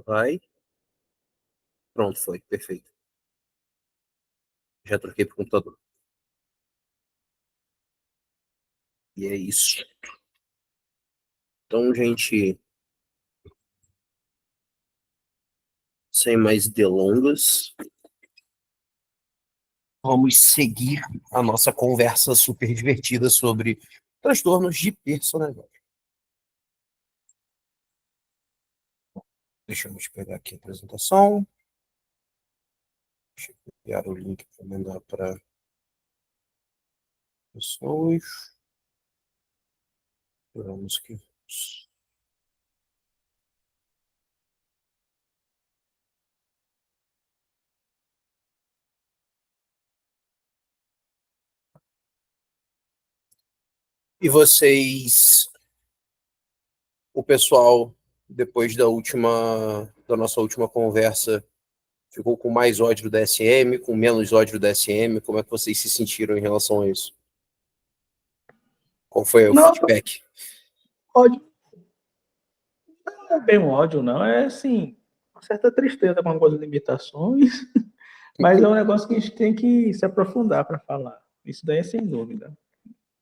Vai. Pronto, foi. Perfeito. Já troquei pro computador. E é isso. Então, gente, sem mais delongas, vamos seguir a nossa conversa super divertida sobre transtornos de personalidade. Deixa eu pegar aqui a apresentação. Deixa eu enviar o link para mandar para pessoas. Vamos que. E vocês, o pessoal, depois da nossa última conversa, ficou com mais ódio do DSM, com menos ódio do DSM? Como é que vocês se sentiram em relação a isso? Qual foi o Não, feedback? ódio. Não é bem um ódio, não. É, assim, uma certa tristeza com algumas limitações, mas é um negócio que a gente tem que se aprofundar para falar. Isso daí é sem dúvida.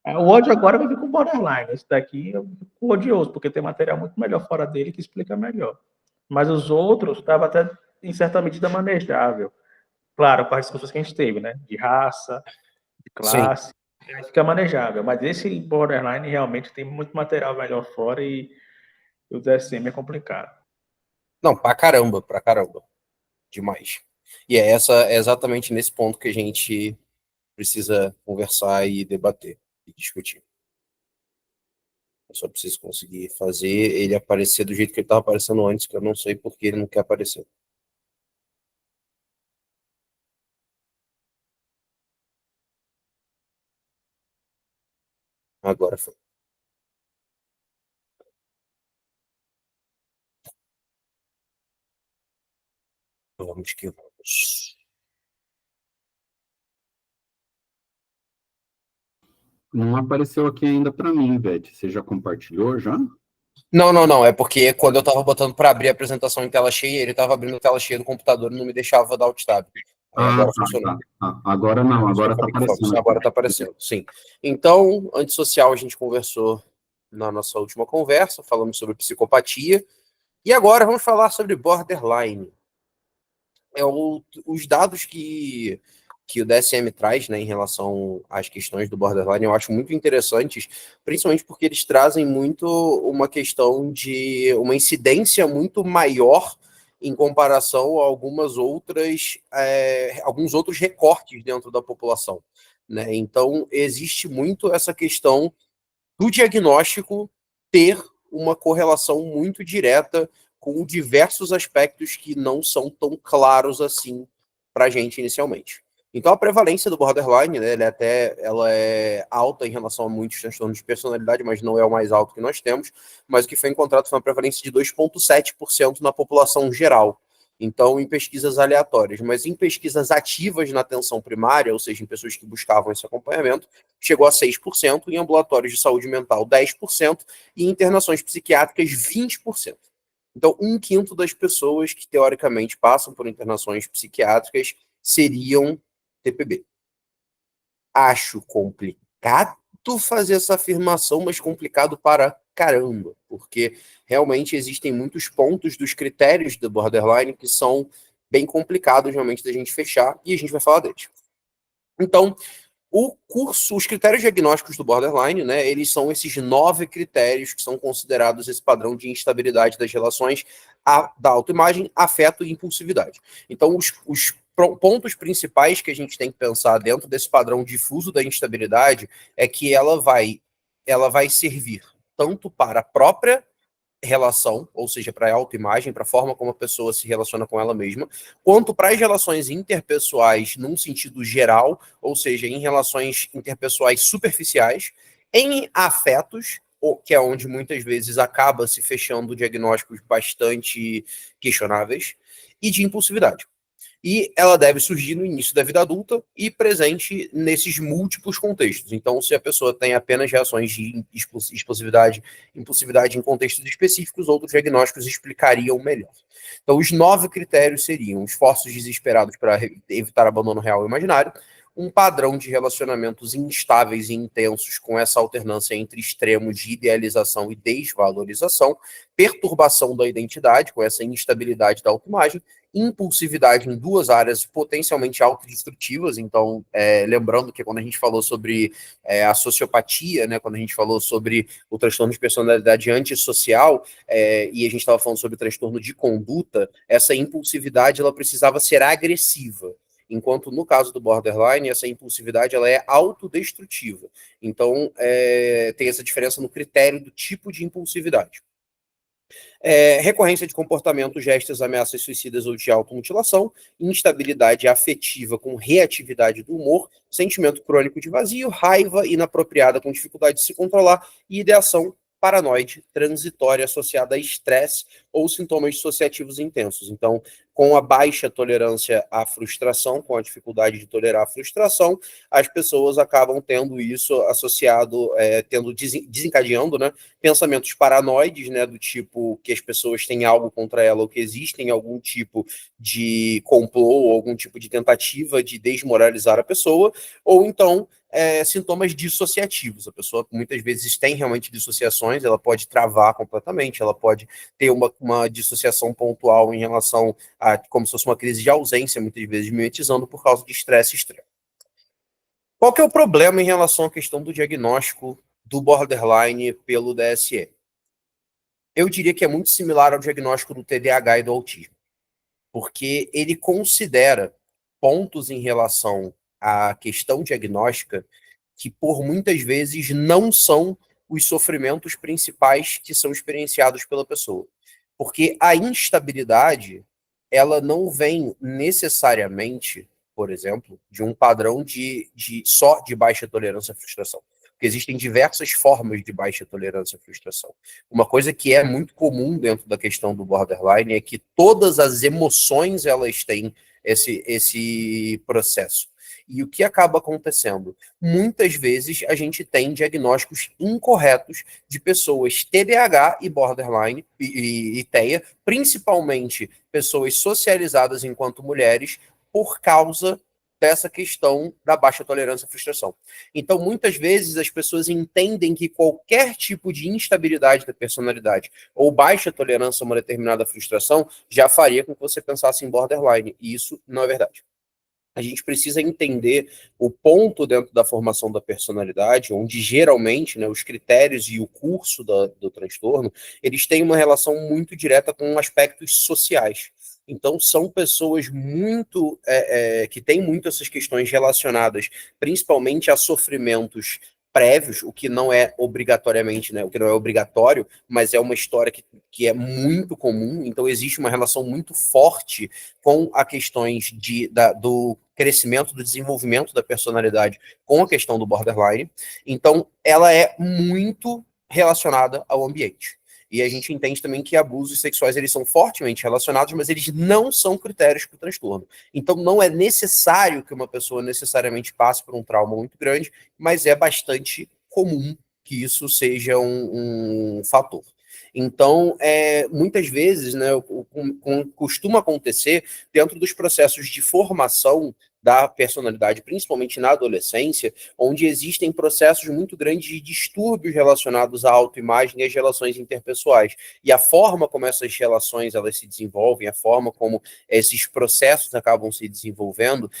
O ódio agora vai vir com borderline. Esse daqui eu fico odioso, porque tem material muito melhor fora dele que explica melhor. Mas os outros estavam até, em certa medida, manejável. Claro, com as discussões que a gente teve, né? De raça, de Sim. classe, aí fica manejável. Mas esse borderline realmente tem muito material melhor fora e o DSM é complicado. Não, pra caramba, pra caramba. Demais. E é exatamente nesse ponto que a gente precisa conversar e debater e discutir. Eu só preciso conseguir fazer ele aparecer do jeito que ele estava aparecendo antes, que eu não sei porque ele não quer aparecer. Agora foi. Vamos que vamos. Não apareceu aqui ainda para mim, Beth. Você já compartilhou já? Não. É porque quando eu estava botando para abrir a apresentação em tela cheia, ele estava abrindo a tela cheia do computador e não me deixava dar alt tab. Aí Ah, agora funcionou. tá. Agora não, Por isso que eu agora tá falei que aparecendo aqui. agora está aparecendo, sim. Então, antissocial a gente conversou na nossa última conversa, falamos sobre psicopatia. E agora vamos falar sobre borderline. Os dados que o DSM traz, né, em relação às questões do borderline, eu acho muito interessantes, principalmente porque eles trazem muito uma questão de uma incidência muito maior em comparação a alguns outros recortes dentro da população, né? Então, existe muito essa questão do diagnóstico ter uma correlação muito direta com diversos aspectos que não são tão claros assim para a gente inicialmente. Então, a prevalência do borderline, né, ela é alta em relação a muitos transtornos de personalidade, mas não é o mais alto que nós temos. Mas o que foi encontrado foi uma prevalência de 2,7% na população geral. Então, em pesquisas aleatórias, mas em pesquisas ativas na atenção primária, ou seja, em pessoas que buscavam esse acompanhamento, chegou a 6%, em ambulatórios de saúde mental 10% e em internações psiquiátricas 20%. Então, um quinto das pessoas que teoricamente passam por internações psiquiátricas seriam TPB. Acho complicado fazer essa afirmação, mas complicado para caramba, porque realmente existem muitos pontos dos critérios do borderline que são bem complicados realmente da gente fechar, e a gente vai falar deles. Então, os critérios diagnósticos do borderline, né, eles são esses 9 critérios que são considerados esse padrão de instabilidade das relações da autoimagem, afeto e impulsividade. Então, os pontos principais que a gente tem que pensar dentro desse padrão difuso da instabilidade é que ela vai servir tanto para a própria relação, ou seja, para a autoimagem, para a forma como a pessoa se relaciona com ela mesma, quanto para as relações interpessoais num sentido geral, ou seja, em relações interpessoais superficiais, em afetos, que é onde muitas vezes acaba se fechando diagnósticos bastante questionáveis, e de impulsividade. E ela deve surgir no início da vida adulta e presente nesses múltiplos contextos. Então, se a pessoa tem apenas reações de explosividade, impulsividade em contextos específicos, outros diagnósticos explicariam melhor. Então, os 9 critérios seriam esforços desesperados para evitar abandono real e imaginário, um padrão de relacionamentos instáveis e intensos com essa alternância entre extremos de idealização e desvalorização, perturbação da identidade, com essa instabilidade da autoimagem, impulsividade em 2 áreas potencialmente autodestrutivas. Então, lembrando que quando a gente falou sobre a sociopatia, né, quando a gente falou sobre o transtorno de personalidade antissocial, e a gente estava falando sobre transtorno de conduta, essa impulsividade ela precisava ser agressiva. Enquanto no caso do borderline, essa impulsividade ela é autodestrutiva. Então, tem essa diferença no critério do tipo de impulsividade. Recorrência de comportamento, gestos, ameaças suicidas ou de automutilação, instabilidade afetiva com reatividade do humor, sentimento crônico de vazio, raiva inapropriada com dificuldade de se controlar e ideação paranoide transitória associada a estresse ou sintomas dissociativos intensos. Então, com a baixa tolerância à frustração, com a dificuldade de tolerar a frustração, as pessoas acabam tendo isso associado, desencadeando, né, pensamentos paranoides, né, do tipo que as pessoas têm algo contra ela ou que existem algum tipo de complô ou algum tipo de tentativa de desmoralizar a pessoa, ou então sintomas dissociativos. A pessoa muitas vezes tem realmente dissociações, ela pode travar completamente, ela pode ter uma dissociação pontual em relação a como se fosse uma crise de ausência, muitas vezes mimetizando por causa de estresse extremo. Qual que é o problema em relação à questão do diagnóstico do borderline pelo DSM? Eu diria que é muito similar ao diagnóstico do TDAH e do autismo, porque ele considera pontos em relação à questão diagnóstica que por muitas vezes não são os sofrimentos principais que são experienciados pela pessoa. Porque a instabilidade, ela não vem necessariamente, por exemplo, de um padrão só de baixa tolerância à frustração. Porque existem diversas formas de baixa tolerância à frustração. Uma coisa que é muito comum dentro da questão do borderline é que todas as emoções elas têm esse processo. E o que acaba acontecendo? Muitas vezes a gente tem diagnósticos incorretos de pessoas TDAH e borderline e TEA, principalmente pessoas socializadas enquanto mulheres, por causa dessa questão da baixa tolerância à frustração. Então, muitas vezes as pessoas entendem que qualquer tipo de instabilidade da personalidade ou baixa tolerância a uma determinada frustração já faria com que você pensasse em borderline, e isso não é verdade. A gente precisa entender o ponto dentro da formação da personalidade, onde geralmente, né, os critérios e o curso do transtorno, eles têm uma relação muito direta com aspectos sociais. Então, são pessoas muito que têm muito essas questões relacionadas, principalmente a sofrimentos prévios, o que não é obrigatoriamente, né, o que não é obrigatório, mas é uma história que é muito comum. Então, existe uma relação muito forte com a questões do crescimento, do desenvolvimento da personalidade com a questão do borderline. Então, ela é muito relacionada ao ambiente. E a gente entende também que abusos sexuais eles são fortemente relacionados, mas eles não são critérios para o transtorno. Então, não é necessário que uma pessoa necessariamente passe por um trauma muito grande, mas é bastante comum que isso seja um fator. Então, muitas vezes, né, costuma acontecer dentro dos processos de formação da personalidade, principalmente na adolescência, onde existem processos muito grandes de distúrbios relacionados à autoimagem e às relações interpessoais. E a forma como essas relações elas se desenvolvem, a forma como esses processos acabam se desenvolvendo,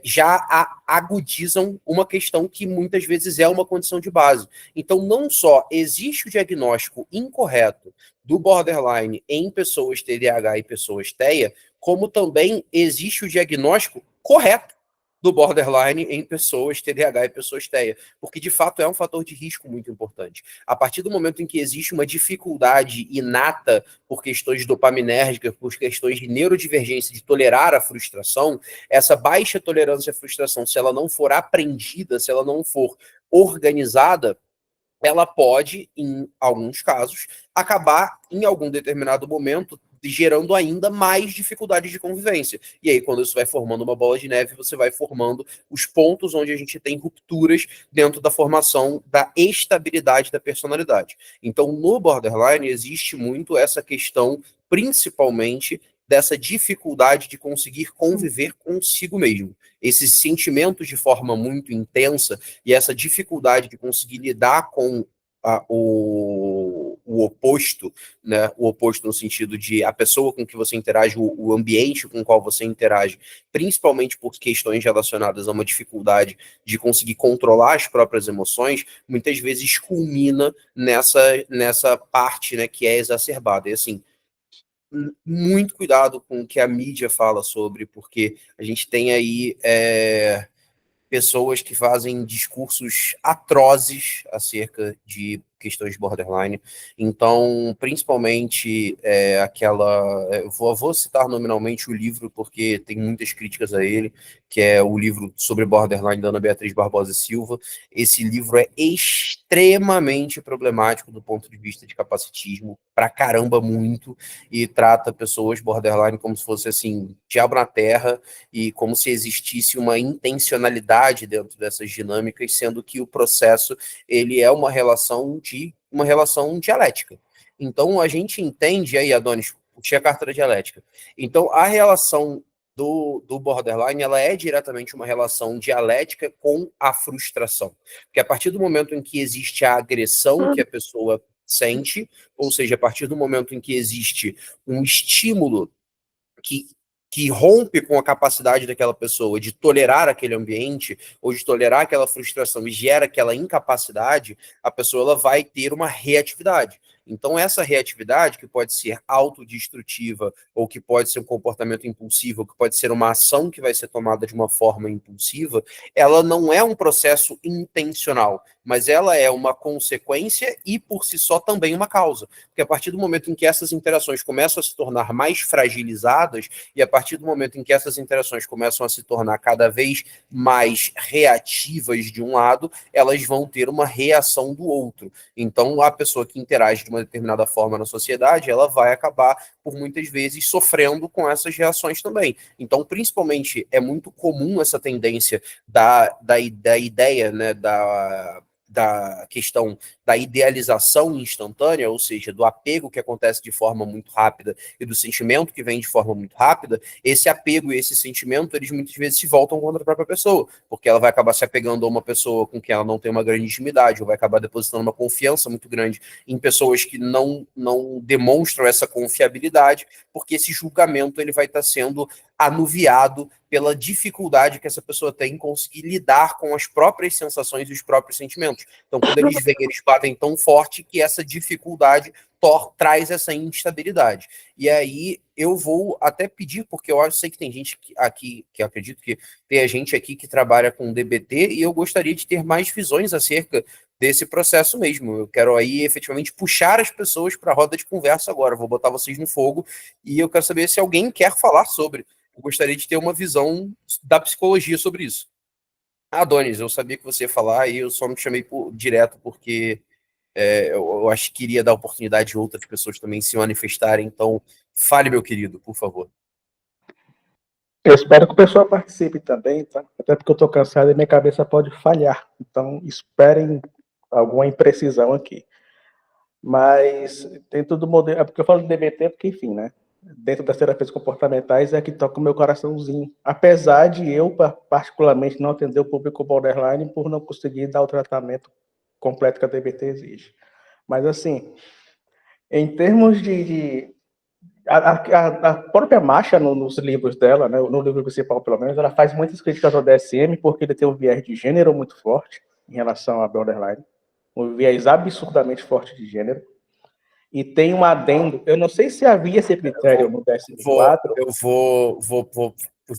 já agudizam uma questão que muitas vezes é uma condição de base. Então, não só existe o diagnóstico incorreto do borderline em pessoas TDAH e pessoas TEA, como também existe o diagnóstico correto do borderline em pessoas TDAH e pessoas TEA, porque de fato é um fator de risco muito importante. A partir do momento em que existe uma dificuldade inata por questões dopaminérgicas, por questões de neurodivergência, de tolerar a frustração, essa baixa tolerância à frustração, se ela não for aprendida, se ela não for organizada, ela pode, em alguns casos, acabar, em algum determinado momento, gerando ainda mais dificuldade de convivência. E aí, quando isso vai formando uma bola de neve, você vai formando os pontos onde a gente tem rupturas dentro da formação da estabilidade da personalidade. Então, no borderline, existe muito essa questão, principalmente, dessa dificuldade de conseguir conviver consigo mesmo. Esses sentimentos de forma muito intensa e essa dificuldade de conseguir lidar com o oposto, né? O oposto no sentido de a pessoa com que você interage, o ambiente com o qual você interage, principalmente por questões relacionadas a uma dificuldade de conseguir controlar as próprias emoções, muitas vezes culmina nessa parte, né, que é exacerbada. E assim, muito cuidado com o que a mídia fala sobre, porque a gente tem aí pessoas que fazem discursos atrozes acerca de questões de borderline. Então, principalmente vou citar nominalmente o livro, porque tem muitas críticas a ele, que é o livro sobre borderline da Ana Beatriz Barbosa Silva. Esse livro é extremamente problemático do ponto de vista de capacitismo, pra caramba muito, e trata pessoas borderline como se fosse assim, diabo na terra, e como se existisse uma intencionalidade dentro dessas dinâmicas, sendo que o processo ele é uma relação dialética. Então a gente entende aí, Adonis, puxei a carta da dialética. Então a relação do borderline ela é diretamente uma relação dialética com a frustração. Porque a partir do momento em que existe a agressão que a pessoa sente, ou seja, a partir do momento em que existe um estímulo que, que rompe com a capacidade daquela pessoa de tolerar aquele ambiente ou de tolerar aquela frustração e gera aquela incapacidade, a pessoa ela vai ter uma reatividade. Então, essa reatividade, que pode ser autodestrutiva, ou que pode ser um comportamento impulsivo, ou que pode ser uma ação que vai ser tomada de uma forma impulsiva, ela não é um processo intencional, mas ela é uma consequência e, por si só, também uma causa. Porque a partir do momento em que essas interações começam a se tornar mais fragilizadas, e a partir do momento em que essas interações começam a se tornar cada vez mais reativas de um lado, elas vão ter uma reação do outro. Então, a pessoa que interage de uma determinada forma na sociedade, ela vai acabar, por muitas vezes, sofrendo com essas reações também. Então, principalmente, é muito comum essa tendência da ideia, né, da questão da idealização instantânea, ou seja, do apego que acontece de forma muito rápida e do sentimento que vem de forma muito rápida. Esse apego e esse sentimento, eles muitas vezes se voltam contra a própria pessoa, porque ela vai acabar se apegando a uma pessoa com quem ela não tem uma grande intimidade, ou vai acabar depositando uma confiança muito grande em pessoas que não demonstram essa confiabilidade, porque esse julgamento ele vai estar sendo anuviado pela dificuldade que essa pessoa tem em conseguir lidar com as próprias sensações e os próprios sentimentos. Então, quando eles vêm, eles batem tão forte que essa dificuldade traz essa instabilidade. E aí eu vou até pedir, porque eu sei que tem gente aqui, que eu acredito que tem gente aqui que trabalha com DBT, e eu gostaria de ter mais visões acerca desse processo mesmo. Eu quero aí efetivamente puxar as pessoas para a roda de conversa agora. Vou botar vocês no fogo e eu quero saber se alguém quer falar sobre. Eu gostaria de ter uma visão da psicologia sobre isso. Adonis, eu sabia que você ia falar e eu só me chamei direto porque eu acho que queria dar oportunidade a outras pessoas também se manifestarem. Então, fale, meu querido, por favor. Eu espero que o pessoal participe também, tá? Até porque eu estou cansado e minha cabeça pode falhar. Então, esperem alguma imprecisão aqui. Mas dentro do modelo... É porque eu falo de DBT porque, enfim, né? Dentro das terapias comportamentais é que toca o meu coraçãozinho. Apesar de eu, particularmente, não atender o público borderline por não conseguir dar o tratamento completo que a DBT exige. Mas, assim, em termos a própria Masha, nos livros dela, né, no livro principal, pelo menos, ela faz muitas críticas ao DSM porque ele tem um viés de gênero muito forte em relação a borderline. Um viés absurdamente forte de gênero. E tem um adendo, eu não sei se havia esse critério no DSM-4. Eu vou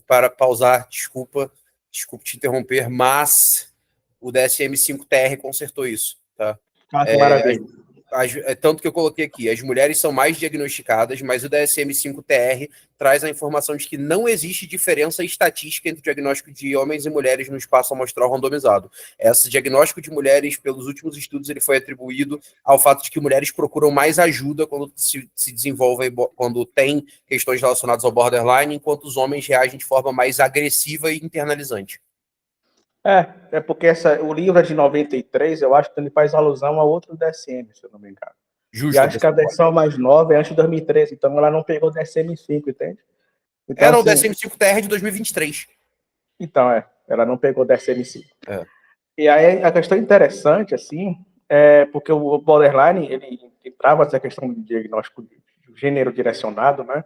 para pausar, desculpa te interromper, mas o DSM-5-TR consertou isso, tá? Ah, que maravilha. tanto que eu coloquei aqui, as mulheres são mais diagnosticadas, mas o DSM-5-TR traz a informação de que não existe diferença estatística entre o diagnóstico de homens e mulheres no espaço amostral randomizado. Esse diagnóstico de mulheres, pelos últimos estudos, ele foi atribuído ao fato de que mulheres procuram mais ajuda quando se desenvolvem, quando tem questões relacionadas ao borderline, enquanto os homens reagem de forma mais agressiva e internalizante. É porque o livro é de 93, eu acho que ele faz alusão a outro DSM, se eu não me engano. Justo. E acho que a versão mais nova é antes de 2013, então ela não pegou o DSM-5, entende? Então, Era o assim, DSM-5-TR de 2023. Então, ela não pegou o DSM-5. É. E aí a questão interessante, assim, porque o borderline, ele trava essa questão de diagnóstico de gênero direcionado, né?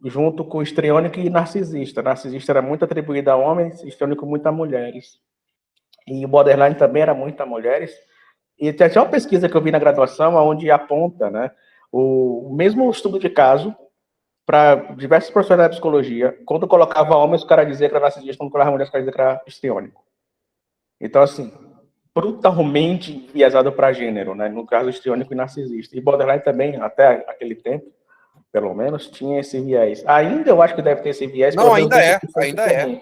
Junto com o histriônico e narcisista. Narcisista era muito atribuído a homens, histriônico muito a mulheres. E o borderline também era muito a mulheres. E tem até uma pesquisa que eu vi na graduação, onde aponta, né, o mesmo estudo de caso para diversos profissionais da psicologia. Quando colocava homens, o cara dizia que era narcisista, quando colocava mulheres, o cara dizia que era histriônico. Então, assim, brutalmente enviesado para gênero, né? No caso, histriônico e narcisista. E borderline também, até aquele tempo, pelo menos, tinha esse viés. Ainda eu acho que deve ter esse viés. Não, ainda é. Comum.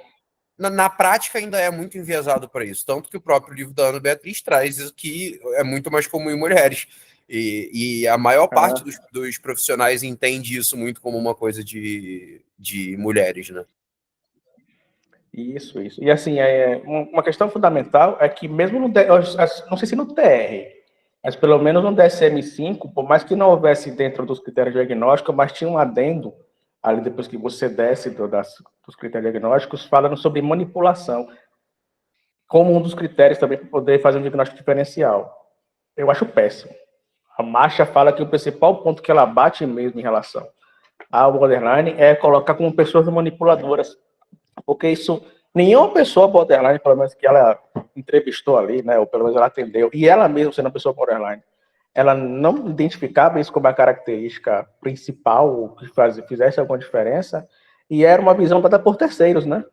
Na prática, ainda é muito enviesado para isso. Tanto que o próprio livro da Ana Beatriz traz que é muito mais comum em mulheres. E a maior parte dos profissionais entende isso muito como uma coisa de mulheres, né? Isso. E assim, uma questão fundamental é que mesmo não sei se no TR, mas pelo menos no DSM-5, por mais que não houvesse dentro dos critérios diagnósticos, mas tinha um adendo ali depois que você desce dos critérios diagnósticos, falando sobre manipulação, como um dos critérios também para poder fazer um diagnóstico diferencial. Eu acho péssimo. A Marcia fala que o principal ponto que ela bate mesmo em relação ao borderline é colocar como pessoas manipuladoras, porque isso, nenhuma pessoa borderline, pelo menos que ela entrevistou ali, né, ou pelo menos ela atendeu, e ela mesma sendo uma pessoa borderline, ela não identificava isso como a característica principal que fizesse alguma diferença, e era uma visão dada por terceiros, né?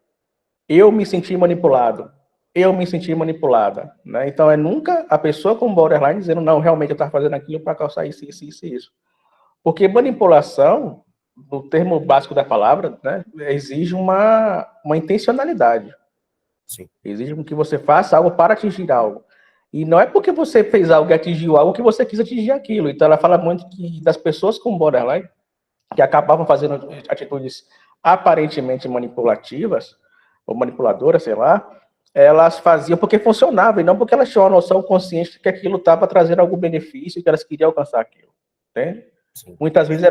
Eu me senti manipulado, eu me senti manipulada, né? Então é nunca a pessoa com borderline dizendo, não, realmente eu estava fazendo aquilo para causar isso. Porque manipulação, no termo básico da palavra, né, exige uma intencionalidade. Sim. Exige que você faça algo para atingir algo. E não é porque você fez algo e atingiu algo que você quis atingir aquilo. Então ela fala muito que das pessoas com borderline, que acabavam fazendo atitudes aparentemente manipulativas, ou manipuladoras, sei lá, elas faziam porque funcionava, e não porque elas tinham uma noção consciente de que aquilo estava trazendo algum benefício e que elas queriam alcançar aquilo. Entende? Sim. Muitas vezes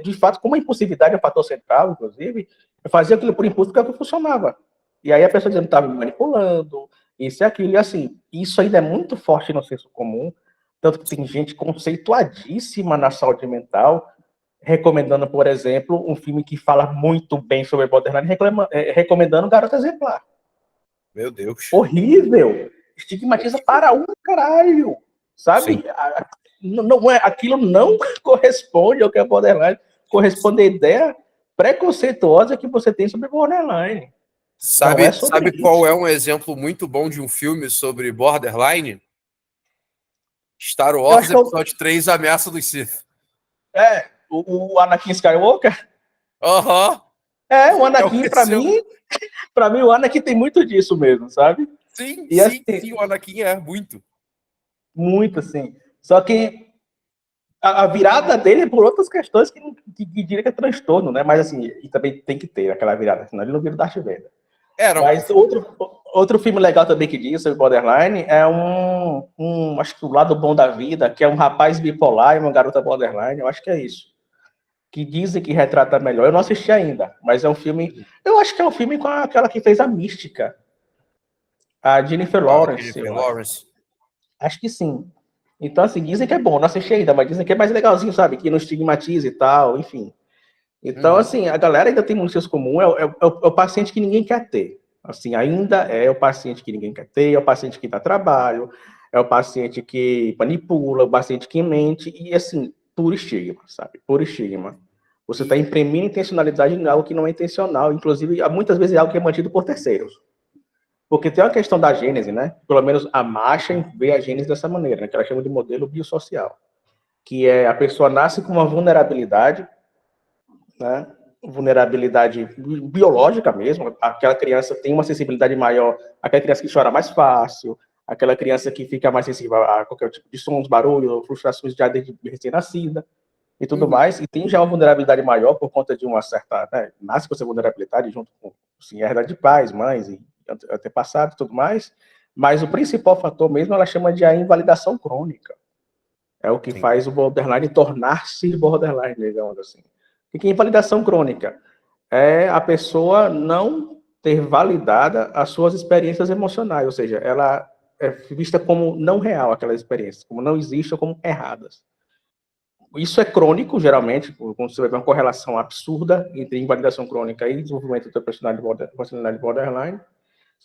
de fato, como a impulsividade é um fator central, inclusive, eu fazia aquilo por impulso porque funcionava. E aí a pessoa dizendo que estava me manipulando, isso e aquilo, e assim, isso ainda é muito forte no senso comum, tanto que tem gente conceituadíssima na saúde mental, recomendando, por exemplo, um filme que fala muito bem sobre borderline, recomendando Garota Exemplar. Meu Deus. Horrível. Estigmatiza para um caralho. Sabe? Aquilo não corresponde ao que é borderline. Corresponde à ideia preconceituosa que você tem sobre borderline. Sabe qual é um exemplo muito bom de um filme sobre borderline? Star Wars Episódio 3, Ameaça dos Sith. O Anakin Skywalker? Aham. O Anakin, pra mim, o Anakin tem muito disso mesmo, sabe? Sim, assim, sim, o Anakin é muito. Muito, assim. Só que a virada dele é por outras questões que diria que é transtorno, né? Mas assim, e também tem que ter aquela virada, senão ele não vira o Darth Vader. Mas outro filme legal também que diz sobre borderline é acho que O Lado Bom da Vida, que é um rapaz bipolar e uma garota borderline, eu acho que é isso. Que dizem que retrata melhor. Eu não assisti ainda, mas é um filme... Eu acho que é um filme com aquela que fez a Mística. A Jennifer Lawrence. Acho que sim. Então, assim, dizem que é bom. Não assisti ainda, mas dizem que é mais legalzinho, sabe? Que não estigmatiza e tal, enfim. Então, assim, a galera ainda tem muito senso comum. É o paciente que ninguém quer ter. Assim, ainda é o paciente que ninguém quer ter, é o paciente que dá trabalho, é o paciente que manipula, o paciente que mente, e, assim, puro estigma, sabe? Puro estigma. Você está imprimindo intencionalidade em algo que não é intencional, inclusive, muitas vezes é algo que é mantido por terceiros. Porque tem uma questão da gênese, né? Pelo menos a Marshall vê a gênese dessa maneira, né? Que ela chama de modelo biosocial, que é a pessoa nasce com uma vulnerabilidade, né? Vulnerabilidade biológica mesmo. Aquela criança tem uma sensibilidade maior, aquela criança que chora mais fácil, aquela criança que fica mais sensível a qualquer tipo de sons, barulho, frustrações já desde recém-nascida e tudo mais, e tem já uma vulnerabilidade maior por conta de uma certa, né, nasce com essa vulnerabilidade junto com, assim, herdade de pais, mães e antepassados e tudo mais, mas o principal fator mesmo ela chama de a invalidação crônica. É o que faz o borderline tornar-se borderline, digamos assim. O que é invalidação crônica? É a pessoa não ter validada as suas experiências emocionais, ou seja, ela é vista como não real, aquelas experiências, como não existem ou como erradas. Isso é crônico, geralmente, quando você vai ver uma correlação absurda entre invalidação crônica e desenvolvimento da personalidade borderline.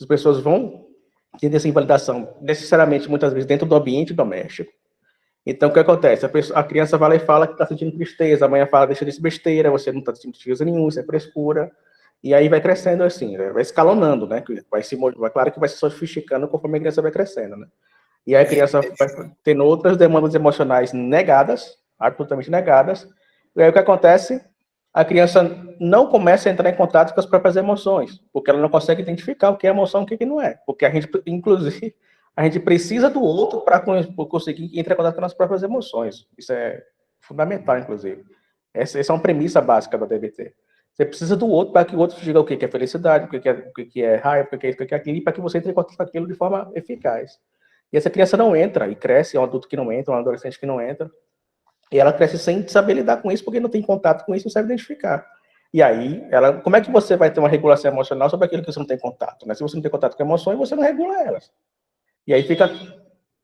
As pessoas vão ter essa invalidação, necessariamente, muitas vezes, dentro do ambiente doméstico. Então, o que acontece? A criança vai lá e fala que está sentindo tristeza, a mãe fala, deixa disso besteira, você não está sentindo tristeza nenhuma, isso é frescura. E aí vai crescendo assim, né? Vai escalonando, né? Claro que vai se sofisticando conforme a criança vai crescendo, né? E aí a criança vai tendo outras demandas emocionais negadas, absolutamente negadas. E aí o que acontece? A criança não começa a entrar em contato com as próprias emoções, porque ela não consegue identificar o que é emoção e o que não é. Porque a gente, inclusive, a gente precisa do outro para conseguir entrar em contato com as próprias emoções. Isso é fundamental, inclusive. Essa é uma premissa básica da DBT. Você precisa do outro para que o outro te diga o que é felicidade, o que é raiva, o que é aquilo, e para que você entre em contato com aquilo de forma eficaz. E essa criança não entra, e cresce, é um adulto que não entra, um adolescente que não entra, e ela cresce sem saber lidar com isso, porque não tem contato com isso, não sabe identificar. E aí, como é que você vai ter uma regulação emocional sobre aquilo que você não tem contato, né? Se você não tem contato com emoções, você não regula elas. E aí fica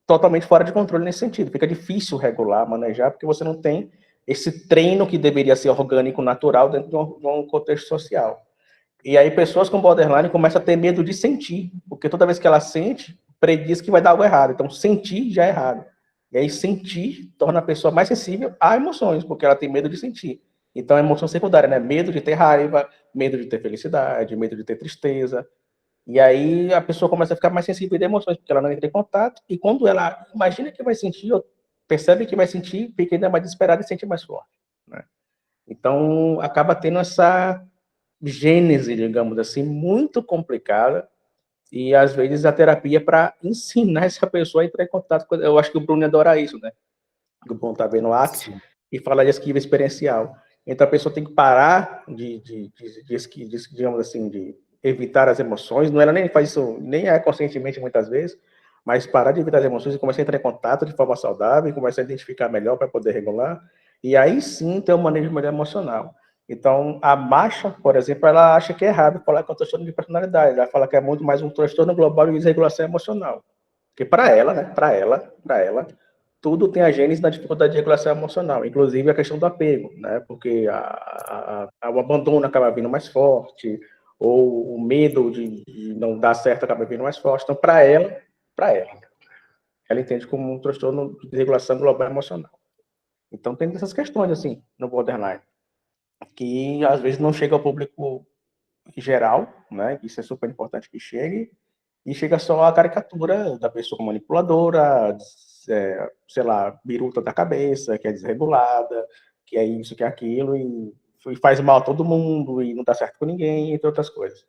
totalmente fora de controle nesse sentido. Fica difícil regular, manejar, porque você não tem esse treino que deveria ser orgânico, natural, dentro de um contexto social. E aí pessoas com borderline começam a ter medo de sentir, porque toda vez que ela sente, prediz que vai dar algo errado. Então, sentir já é errado. E aí, sentir torna a pessoa mais sensível a emoções, porque ela tem medo de sentir. Então, é emoção secundária, né? Medo de ter raiva, medo de ter felicidade, medo de ter tristeza. E aí, a pessoa começa a ficar mais sensível de emoções, porque ela não entra em contato. E quando ela imagina que vai sentir, ou percebe que vai sentir, fica ainda mais desesperada e sente mais forte, né? Então, acaba tendo essa gênese, digamos assim, muito complicada. E às vezes a terapia para ensinar essa pessoa a entrar em contato com. Eu acho que o Bruno adora isso, né? O Bruno tá vendo o Axe e fala de esquiva experiencial. Então a pessoa tem que parar digamos assim, de evitar as emoções. Não, ela nem faz isso, nem é conscientemente muitas vezes, mas parar de evitar as emoções e começar a entrar em contato de forma saudável, e começar a identificar melhor para poder regular. E aí sim ter um manejo melhor emocional. Então, a Masha, por exemplo, ela acha que é errado falar que é um transtorno de personalidade. Ela fala que é muito mais um transtorno global de desregulação emocional. Porque para ela, né, para ela, tudo tem a gênese da dificuldade de regulação emocional, inclusive a questão do apego, né, porque o abandono acaba vindo mais forte, ou o medo de não dar certo acaba vindo mais forte. Então, para ela entende como um transtorno de regulação global emocional. Então, tem essas questões, assim, no borderline, que às vezes não chega ao público geral, né? Isso é super importante que chegue, e chega só a caricatura da pessoa manipuladora, sei lá, biruta da cabeça, que é desregulada, que é isso, que é aquilo, e faz mal a todo mundo, e não dá certo com ninguém, entre outras coisas.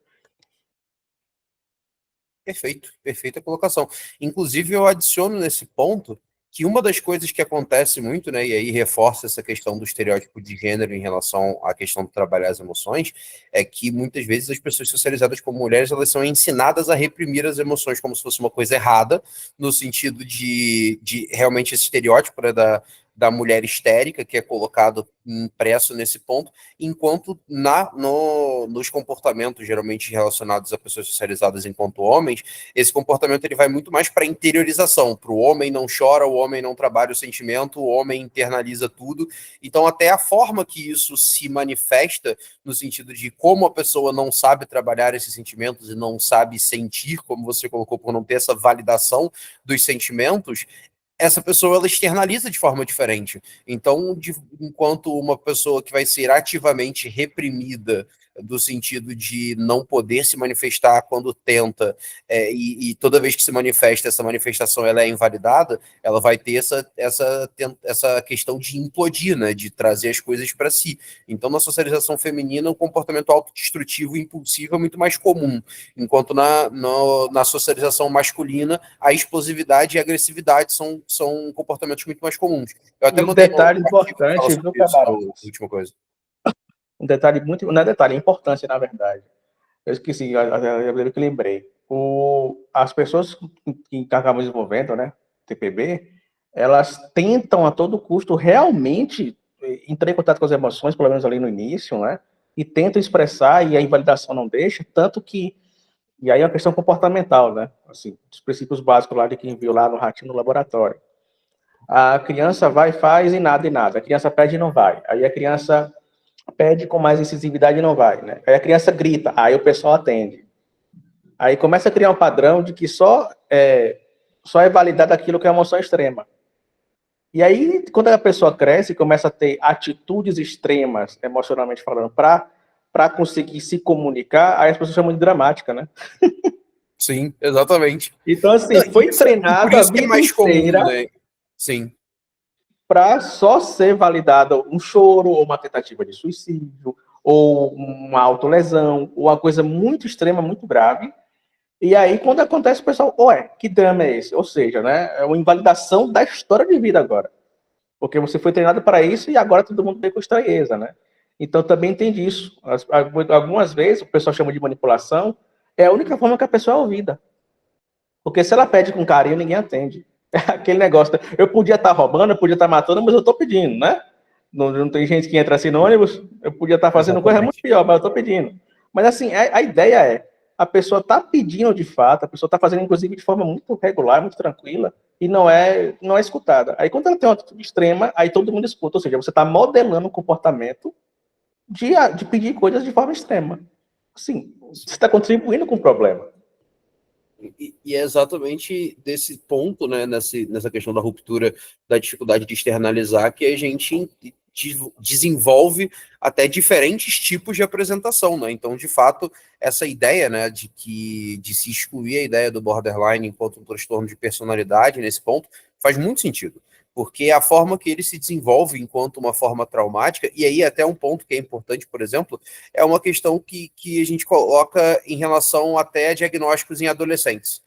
Perfeito, perfeita colocação. Inclusive, eu adiciono nesse ponto que uma das coisas que acontece muito, né, e aí reforça essa questão do estereótipo de gênero em relação à questão de trabalhar as emoções, é que muitas vezes as pessoas socializadas como mulheres, elas são ensinadas a reprimir as emoções como se fosse uma coisa errada, no sentido de realmente esse estereótipo, né, da mulher histérica, que é colocado impresso nesse ponto, enquanto nos comportamentos geralmente relacionados a pessoas socializadas enquanto homens, esse comportamento ele vai muito mais para interiorização, para o homem não chora, o homem não trabalha o sentimento, o homem internaliza tudo. Então até a forma que isso se manifesta, no sentido de como a pessoa não sabe trabalhar esses sentimentos e não sabe sentir, como você colocou, por não ter essa validação dos sentimentos, essa pessoa ela externaliza de forma diferente. Então, enquanto uma pessoa que vai ser ativamente reprimida do sentido de não poder se manifestar quando tenta, e toda vez que se manifesta, essa manifestação ela é invalidada, ela vai ter essa questão de implodir, né, de trazer as coisas para si. Então, na socialização feminina, o comportamento autodestrutivo e impulsivo é muito mais comum, enquanto na socialização masculina, a explosividade e a agressividade são comportamentos muito mais comuns. Eu até E um mandei detalhe importante, viu, camarada? Última coisa. Um detalhe muito. Não é detalhe, é importância, na verdade. Eu esqueci, eu que lembrei. As pessoas que acabam desenvolvendo, né, TPB, elas tentam a todo custo realmente entrar em contato com as emoções, pelo menos ali no início, né, e tentam expressar, e a invalidação não deixa, tanto que. E aí é uma questão comportamental, né, assim, os princípios básicos lá de quem viu lá no ratinho no laboratório. A criança vai, faz e nada. A criança pede e não vai. Aí a criança pede com mais incisividade e não vai, né? Aí a criança grita, aí o pessoal atende. Aí começa a criar um padrão de que só é validado aquilo que é emoção extrema. E aí, quando a pessoa cresce e começa a ter atitudes extremas, emocionalmente falando, para conseguir se comunicar, aí as pessoas chamam de dramática, né? Sim, exatamente. Então, assim, foi treinado a vida inteira, né? Sim. Para só ser validado um choro, ou uma tentativa de suicídio, ou uma autolesão, ou uma coisa muito extrema, muito grave. E aí, quando acontece, o pessoal, ué, que drama é esse? Ou seja, né, é uma invalidação da história de vida agora. Porque você foi treinado para isso e agora todo mundo vê com estranheza, né? Então, também entende isso. Algumas vezes, o pessoal chama de manipulação, é a única forma que a pessoa é ouvida. Porque se ela pede com carinho, ninguém atende. É aquele negócio. Eu podia estar roubando, eu podia estar matando, mas eu estou pedindo, né? Não tem gente que entra assim no ônibus, eu podia estar fazendo coisa muito pior, mas eu estou pedindo. Mas assim, a ideia é, a pessoa está pedindo de fato, a pessoa está fazendo, inclusive, de forma muito regular, muito tranquila, e não é escutada. Aí quando ela tem uma atitude extrema, aí todo mundo escuta, ou seja, você está modelando o comportamento de pedir coisas de forma extrema. Assim, você está contribuindo com o problema. E é exatamente desse ponto, né, nessa questão da ruptura, da dificuldade de externalizar, que a gente desenvolve até diferentes tipos de apresentação, né? Então, de fato, essa ideia, né, de se excluir a ideia do borderline enquanto um transtorno de personalidade nesse ponto faz muito sentido, porque a forma que ele se desenvolve enquanto uma forma traumática, e aí até um ponto que é importante, por exemplo, é uma questão que a gente coloca em relação até a diagnósticos em adolescentes.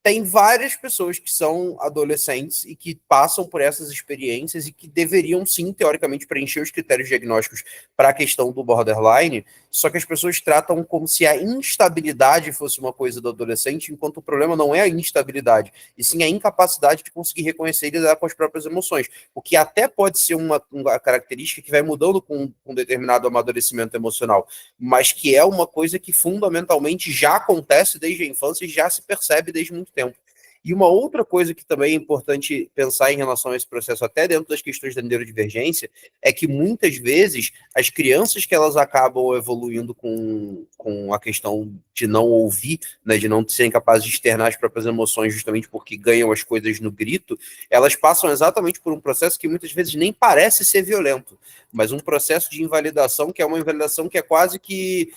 Tem várias pessoas que são adolescentes e que passam por essas experiências e que deveriam, sim, teoricamente, preencher os critérios diagnósticos para a questão do borderline, só que as pessoas tratam como se a instabilidade fosse uma coisa do adolescente, enquanto o problema não é a instabilidade, e sim a incapacidade de conseguir reconhecer e lidar com as próprias emoções, o que até pode ser uma característica que vai mudando com um determinado amadurecimento emocional, mas que é uma coisa que fundamentalmente já acontece desde a infância e já se percebe desde muito tempo. E uma outra coisa que também é importante pensar em relação a esse processo, até dentro das questões da neurodivergência, é que muitas vezes as crianças que elas acabam evoluindo com a questão de não ouvir, né, de não serem capazes de externar as próprias emoções justamente porque ganham as coisas no grito, elas passam exatamente por um processo que muitas vezes nem parece ser violento, mas um processo de invalidação que é uma invalidação que é quase que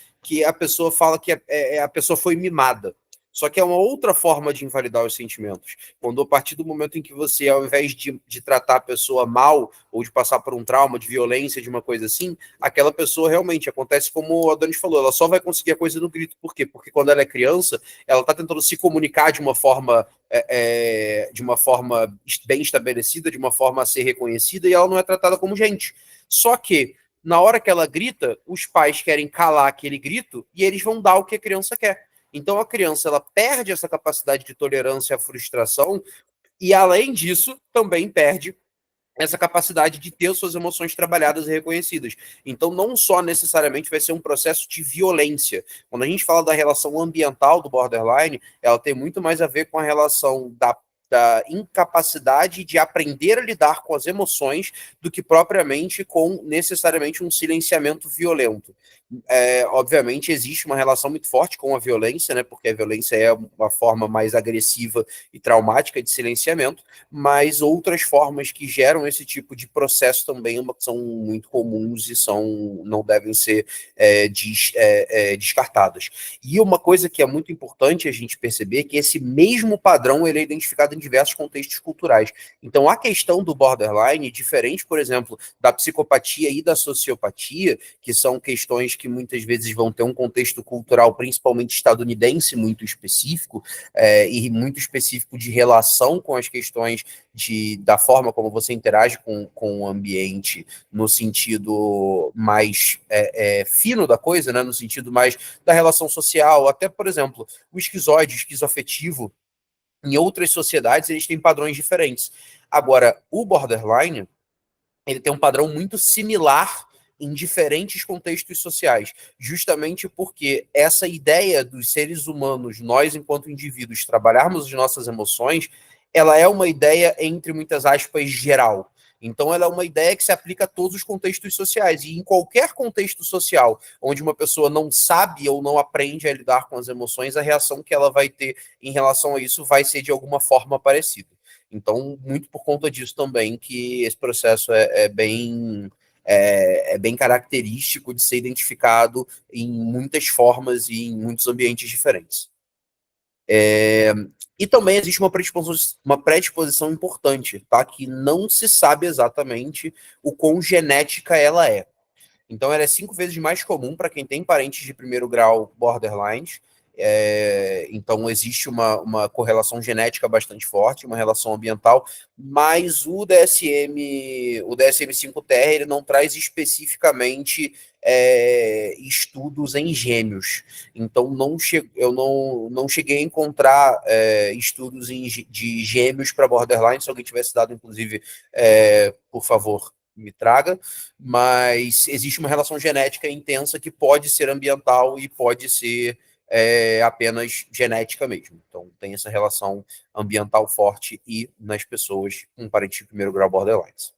a pessoa fala que a pessoa foi mimada. Só que é uma outra forma de invalidar os sentimentos. Quando a partir do momento em que você, ao invés de tratar a pessoa mal, ou de passar por um trauma, de violência, de uma coisa assim, aquela pessoa realmente acontece como a Dani falou, ela só vai conseguir a coisa no grito. Por quê? Porque quando ela é criança, ela está tentando se comunicar de uma forma bem estabelecida, de uma forma a ser reconhecida, e ela não é tratada como gente. Só que, na hora que ela grita, os pais querem calar aquele grito e eles vão dar o que a criança quer. Então a criança ela perde essa capacidade de tolerância à frustração e, além disso, também perde essa capacidade de ter suas emoções trabalhadas e reconhecidas. Então, não só necessariamente vai ser um processo de violência. Quando a gente fala da relação ambiental do borderline, ela tem muito mais a ver com a relação da incapacidade de aprender a lidar com as emoções do que propriamente com necessariamente um silenciamento violento. obviamente existe uma relação muito forte com a violência, né, porque a violência é uma forma mais agressiva e traumática de silenciamento, mas outras formas que geram esse tipo de processo também são muito comuns e não devem ser descartadas. E uma coisa que é muito importante a gente perceber é que esse mesmo padrão ele é identificado em diversos contextos culturais. Então, a questão do borderline, diferente, por exemplo, da psicopatia e da sociopatia, que são questões que muitas vezes vão ter um contexto cultural, principalmente estadunidense, muito específico, e muito específico de relação com as questões da forma como você interage com o ambiente, no sentido mais fino da coisa, né, no sentido mais da relação social, até, por exemplo, o esquizoide, o esquizoafetivo, em outras sociedades, eles têm padrões diferentes. Agora, o borderline, ele tem um padrão muito similar em diferentes contextos sociais, justamente porque essa ideia dos seres humanos, nós enquanto indivíduos, trabalharmos as nossas emoções, ela é uma ideia, entre muitas aspas, geral. Então, ela é uma ideia que se aplica a todos os contextos sociais. E em qualquer contexto social onde uma pessoa não sabe ou não aprende a lidar com as emoções, a reação que ela vai ter em relação a isso vai ser de alguma forma parecida. Então, muito por conta disso também que esse processo é bem característico de ser identificado em muitas formas e em muitos ambientes diferentes. E também existe uma predisposição importante, tá? Que não se sabe exatamente o quão genética ela é. Então, ela é 5 vezes mais comum para quem tem parentes de primeiro grau borderlines. Então, existe uma correlação genética bastante forte, uma relação ambiental, mas o DSM-5-TR, ele não traz especificamente estudos em gêmeos. Então, eu não cheguei a encontrar estudos de gêmeos para borderline. Se alguém tivesse dado, inclusive, por favor, me traga, mas existe uma relação genética intensa que pode ser ambiental e pode ser apenas genética mesmo. Então, tem essa relação ambiental forte e nas pessoas com parente de primeiro grau borderlines.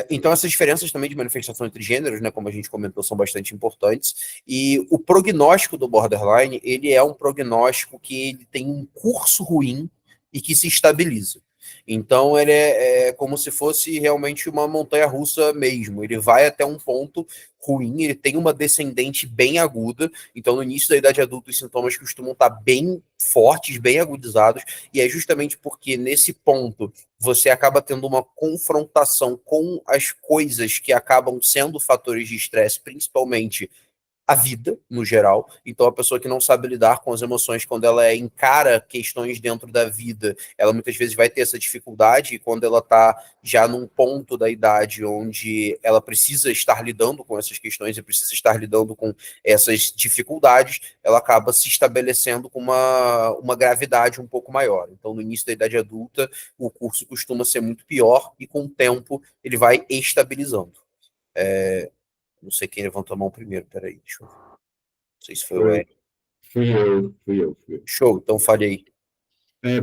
Então, essas diferenças também de manifestação entre gêneros, né, como a gente comentou, são bastante importantes. E o prognóstico do borderline, ele é um prognóstico que ele tem um curso ruim e que se estabiliza. Então, ele é como se fosse realmente uma montanha-russa mesmo. Ele vai até um ponto ruim, ele tem uma descendente bem aguda. Então, no início da idade adulta, os sintomas costumam estar bem fortes, bem agudizados, e é justamente porque nesse ponto você acaba tendo uma confrontação com as coisas que acabam sendo fatores de estresse, principalmente a vida, no geral. Então, a pessoa que não sabe lidar com as emoções, quando ela encara questões dentro da vida, ela muitas vezes vai ter essa dificuldade, e quando ela está já num ponto da idade onde ela precisa estar lidando com essas questões e precisa estar lidando com essas dificuldades, ela acaba se estabelecendo com uma gravidade um pouco maior. Então, no início da idade adulta, o curso costuma ser muito pior e, com o tempo, ele vai estabilizando. Não sei quem levantou a mão primeiro, peraí, deixa eu ver. Não sei se foi o Eric. Fui eu. Show, então fale aí.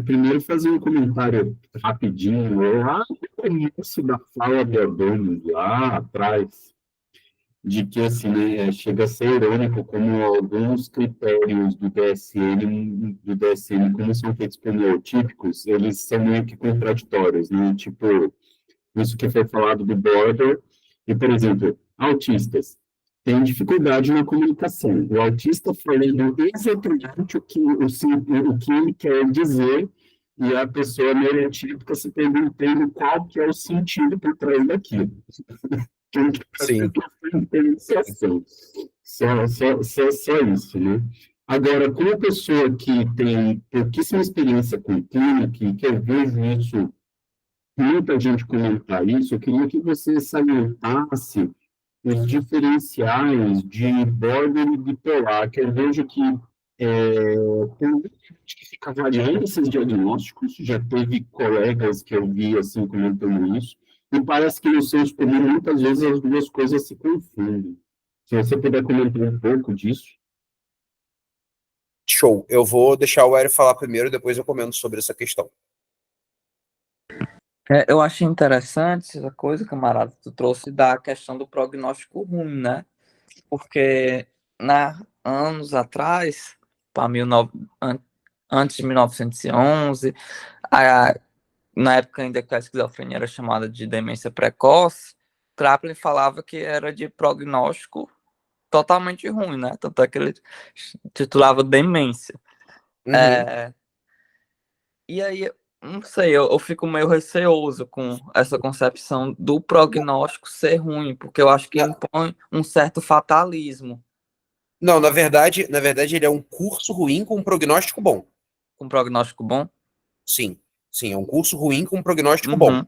Primeiro fazer um comentário rapidinho, lá no começo da fala de Adonis, lá atrás, de que, assim, né, chega a ser irônico como alguns critérios do DSM, como são feitos neotípicos, eles são meio que contraditórios, né? Tipo, isso que foi falado do border, e, por exemplo, autistas têm dificuldade na comunicação. O autista falando exatamente o que ele quer dizer, e a pessoa neurotípica se perguntando qual que é o sentido por trás daquilo. Sim. Só isso, né? Agora, como pessoa que tem pouquíssima experiência com clínica, e que eu vejo isso, muita gente comentar isso, eu queria que você salientasse os diferenciais de border e bipolar, que eu vejo que tem muita gente que fica variando esses diagnósticos, já teve colegas que eu vi assim comentando isso, e parece que no senso comum muitas vezes as duas coisas se confundem. Se você puder comentar um pouco disso. Show. Eu vou deixar o Eric falar primeiro, depois eu comento sobre essa questão. Eu achei interessante essa coisa, camarada, que tu trouxe da questão do prognóstico ruim, né? porque anos atrás, antes de 1911, na época ainda que a esquizofrenia era chamada de demência precoce, Kraepelin falava que era de prognóstico totalmente ruim, né? Tanto é que ele titulava demência. E aí, não sei, eu fico meio receoso com essa concepção do prognóstico ser ruim, porque eu acho que impõe um certo fatalismo. Não, na verdade ele é um curso ruim com um prognóstico bom. Com prognóstico bom? Sim, é um curso ruim com um prognóstico bom.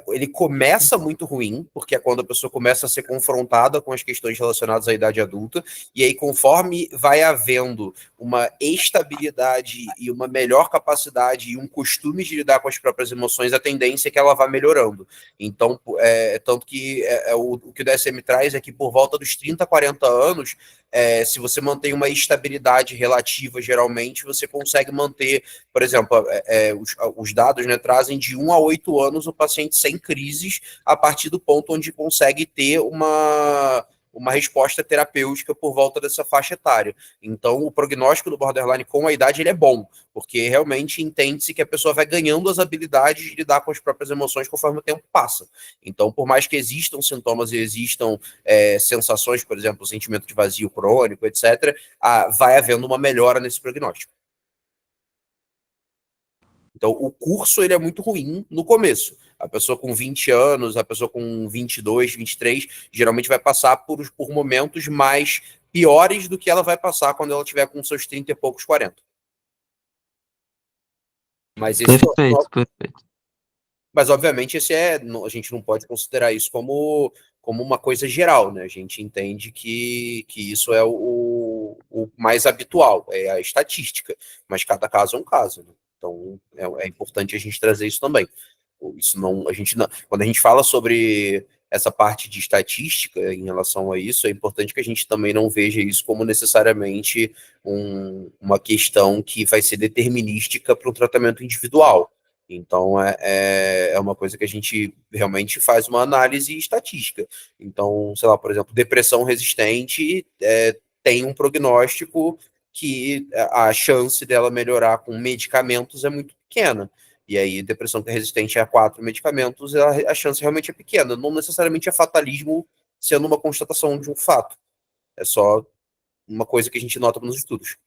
Ele começa muito ruim, porque é quando a pessoa começa a ser confrontada com as questões relacionadas à idade adulta, e aí conforme vai havendo uma estabilidade e uma melhor capacidade e um costume de lidar com as próprias emoções, a tendência é que ela vá melhorando. Então, tanto que o que o DSM traz é que por volta dos 30, 40 anos, se você mantém uma estabilidade relativa, geralmente, você consegue manter, por exemplo, os dados, né, trazem de 1 a 8 anos o paciente sem crises, a partir do ponto onde consegue ter uma resposta terapêutica por volta dessa faixa etária. Então, o prognóstico do borderline com a idade ele é bom, porque realmente entende-se que a pessoa vai ganhando as habilidades de lidar com as próprias emoções conforme o tempo passa. Então, por mais que existam sintomas e existam sensações, por exemplo, sentimento de vazio crônico, etc., vai havendo uma melhora nesse prognóstico. Então, o curso ele é muito ruim no começo. A pessoa com 20 anos, a pessoa com 22, 23, geralmente vai passar por momentos mais piores do que ela vai passar quando ela tiver com seus 30 e poucos, 40. Mas Perfeito. Mas, obviamente, a gente não pode considerar isso como uma coisa geral, né? A gente entende que isso é o mais habitual, é a estatística, mas cada caso é um caso, né? Então, é importante a gente trazer isso também. Isso não, quando a gente fala sobre essa parte de estatística em relação a isso, é importante que a gente também não veja isso como necessariamente uma questão que vai ser determinística para um tratamento individual. Então, é uma coisa que a gente realmente faz uma análise estatística. Então, sei lá, por exemplo, depressão resistente tem um prognóstico que a chance dela melhorar com medicamentos é muito pequena. E aí, depressão que é resistente a 4 medicamentos, a chance realmente é pequena. Não necessariamente é fatalismo sendo uma constatação de um fato. É só uma coisa que a gente nota nos estudos.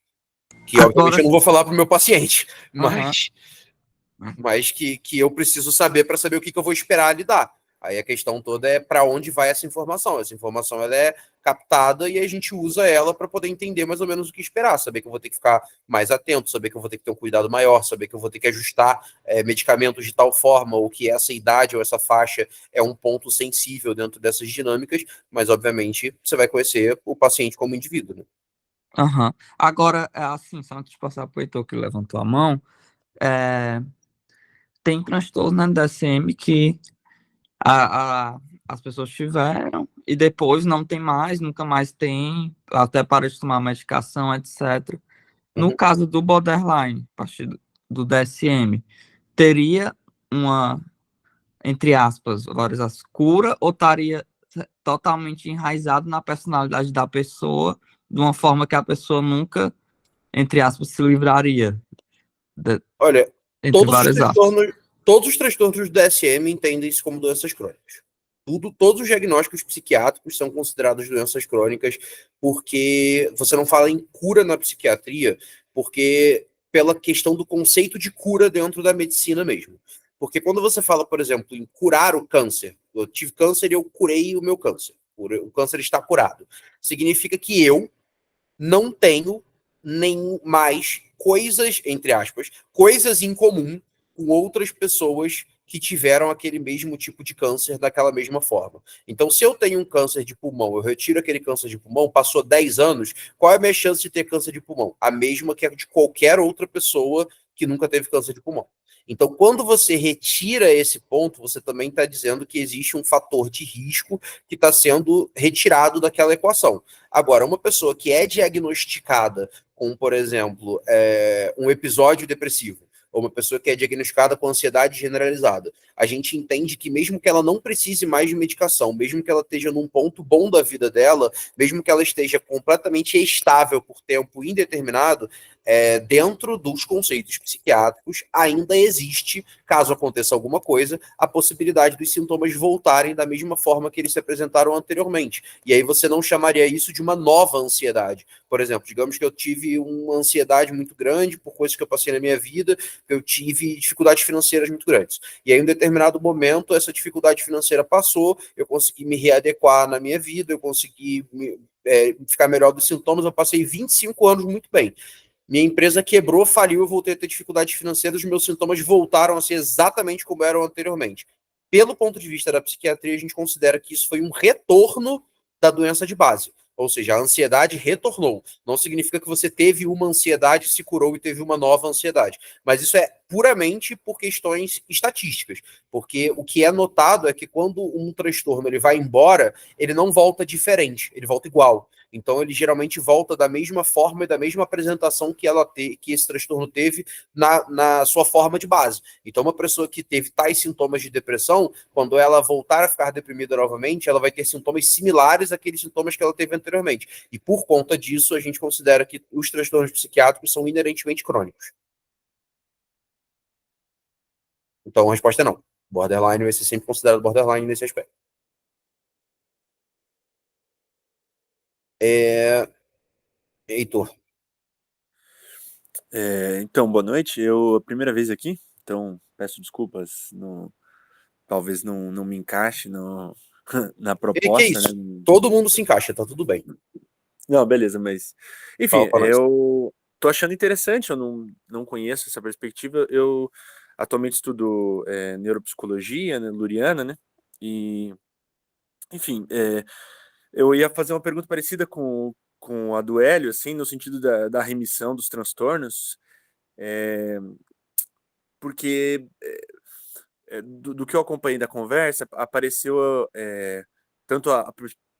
Que, obviamente, eu não vou falar para o meu paciente, mas que eu preciso saber para saber o que eu vou esperar lidar. Aí a questão toda é para onde vai essa informação. Essa informação ela é captada e a gente usa ela para poder entender mais ou menos o que esperar. Saber que eu vou ter que ficar mais atento, saber que eu vou ter que ter um cuidado maior, saber que eu vou ter que ajustar medicamentos de tal forma, ou que essa idade ou essa faixa é um ponto sensível dentro dessas dinâmicas, mas obviamente você vai conhecer o paciente como indivíduo, né? Agora, assim, só antes de passar para o Heitor que levantou a mão, tem transtorno na DSM que as pessoas tiveram e depois não tem mais, nunca mais tem, até para de tomar medicação, etc. No caso do borderline, a partir do DSM, teria uma, entre aspas, valorização cura, ou estaria totalmente enraizado na personalidade da pessoa, de uma forma que a pessoa nunca, entre aspas, se livraria? Olha, entre várias aspas. Todos os transtornos do DSM entendem-se como doenças crônicas. Todos os diagnósticos psiquiátricos são considerados doenças crônicas, porque você não fala em cura na psiquiatria, porque pela questão do conceito de cura dentro da medicina mesmo. Porque quando você fala, por exemplo, em curar o câncer, eu tive câncer e eu curei o meu câncer, o câncer está curado, significa que eu não tenho nem mais coisas, entre aspas, coisas em comum com outras pessoas que tiveram aquele mesmo tipo de câncer daquela mesma forma. Então, se eu tenho um câncer de pulmão, eu retiro aquele câncer de pulmão, passou 10 anos, qual é a minha chance de ter câncer de pulmão? A mesma que a de qualquer outra pessoa que nunca teve câncer de pulmão. Então, quando você retira esse ponto, você também está dizendo que existe um fator de risco que está sendo retirado daquela equação. Agora, uma pessoa que é diagnosticada com, por exemplo, um episódio depressivo, ou uma pessoa que é diagnosticada com ansiedade generalizada, a gente entende que mesmo que ela não precise mais de medicação, mesmo que ela esteja num ponto bom da vida dela, mesmo que ela esteja completamente estável por tempo indeterminado, dentro dos conceitos psiquiátricos, ainda existe, caso aconteça alguma coisa, a possibilidade dos sintomas voltarem da mesma forma que eles se apresentaram anteriormente. E aí você não chamaria isso de uma nova ansiedade. Por exemplo, digamos que eu tive uma ansiedade muito grande por coisas que eu passei na minha vida, que eu tive dificuldades financeiras muito grandes. E aí, em um determinado momento, essa dificuldade financeira passou, eu consegui me readequar na minha vida, eu consegui ficar melhor dos sintomas, eu passei 25 anos muito bem. Minha empresa quebrou, faliu, eu voltei a ter dificuldades financeiras, os meus sintomas voltaram a ser exatamente como eram anteriormente. Pelo ponto de vista da psiquiatria, a gente considera que isso foi um retorno da doença de base. Ou seja, a ansiedade retornou. Não significa que você teve uma ansiedade, se curou e teve uma nova ansiedade. Mas isso é puramente por questões estatísticas. Porque o que é notado é que quando um transtorno ele vai embora, ele não volta diferente, ele volta igual. Então, ele geralmente volta da mesma forma e da mesma apresentação que que esse transtorno teve na sua forma de base. Então, uma pessoa que teve tais sintomas de depressão, quando ela voltar a ficar deprimida novamente, ela vai ter sintomas similares àqueles sintomas que ela teve anteriormente. E por conta disso, a gente considera que os transtornos psiquiátricos são inerentemente crônicos. Então, a resposta é não. Borderline vai ser sempre considerado borderline nesse aspecto. Heitor. Então, boa noite. A primeira vez aqui, então peço desculpas, talvez não me encaixe na Que é proposta, isso? né? Todo mundo se encaixa, tá tudo bem. Não, beleza, mas enfim, Fala pra nós. eu tô achando interessante, eu não conheço essa perspectiva. Eu atualmente estudo neuropsicologia, né, Luriana, né? E, enfim, eu ia fazer uma pergunta parecida com a do Hélio, assim, no sentido da remissão dos transtornos, porque do que eu acompanhei da conversa, apareceu tanto a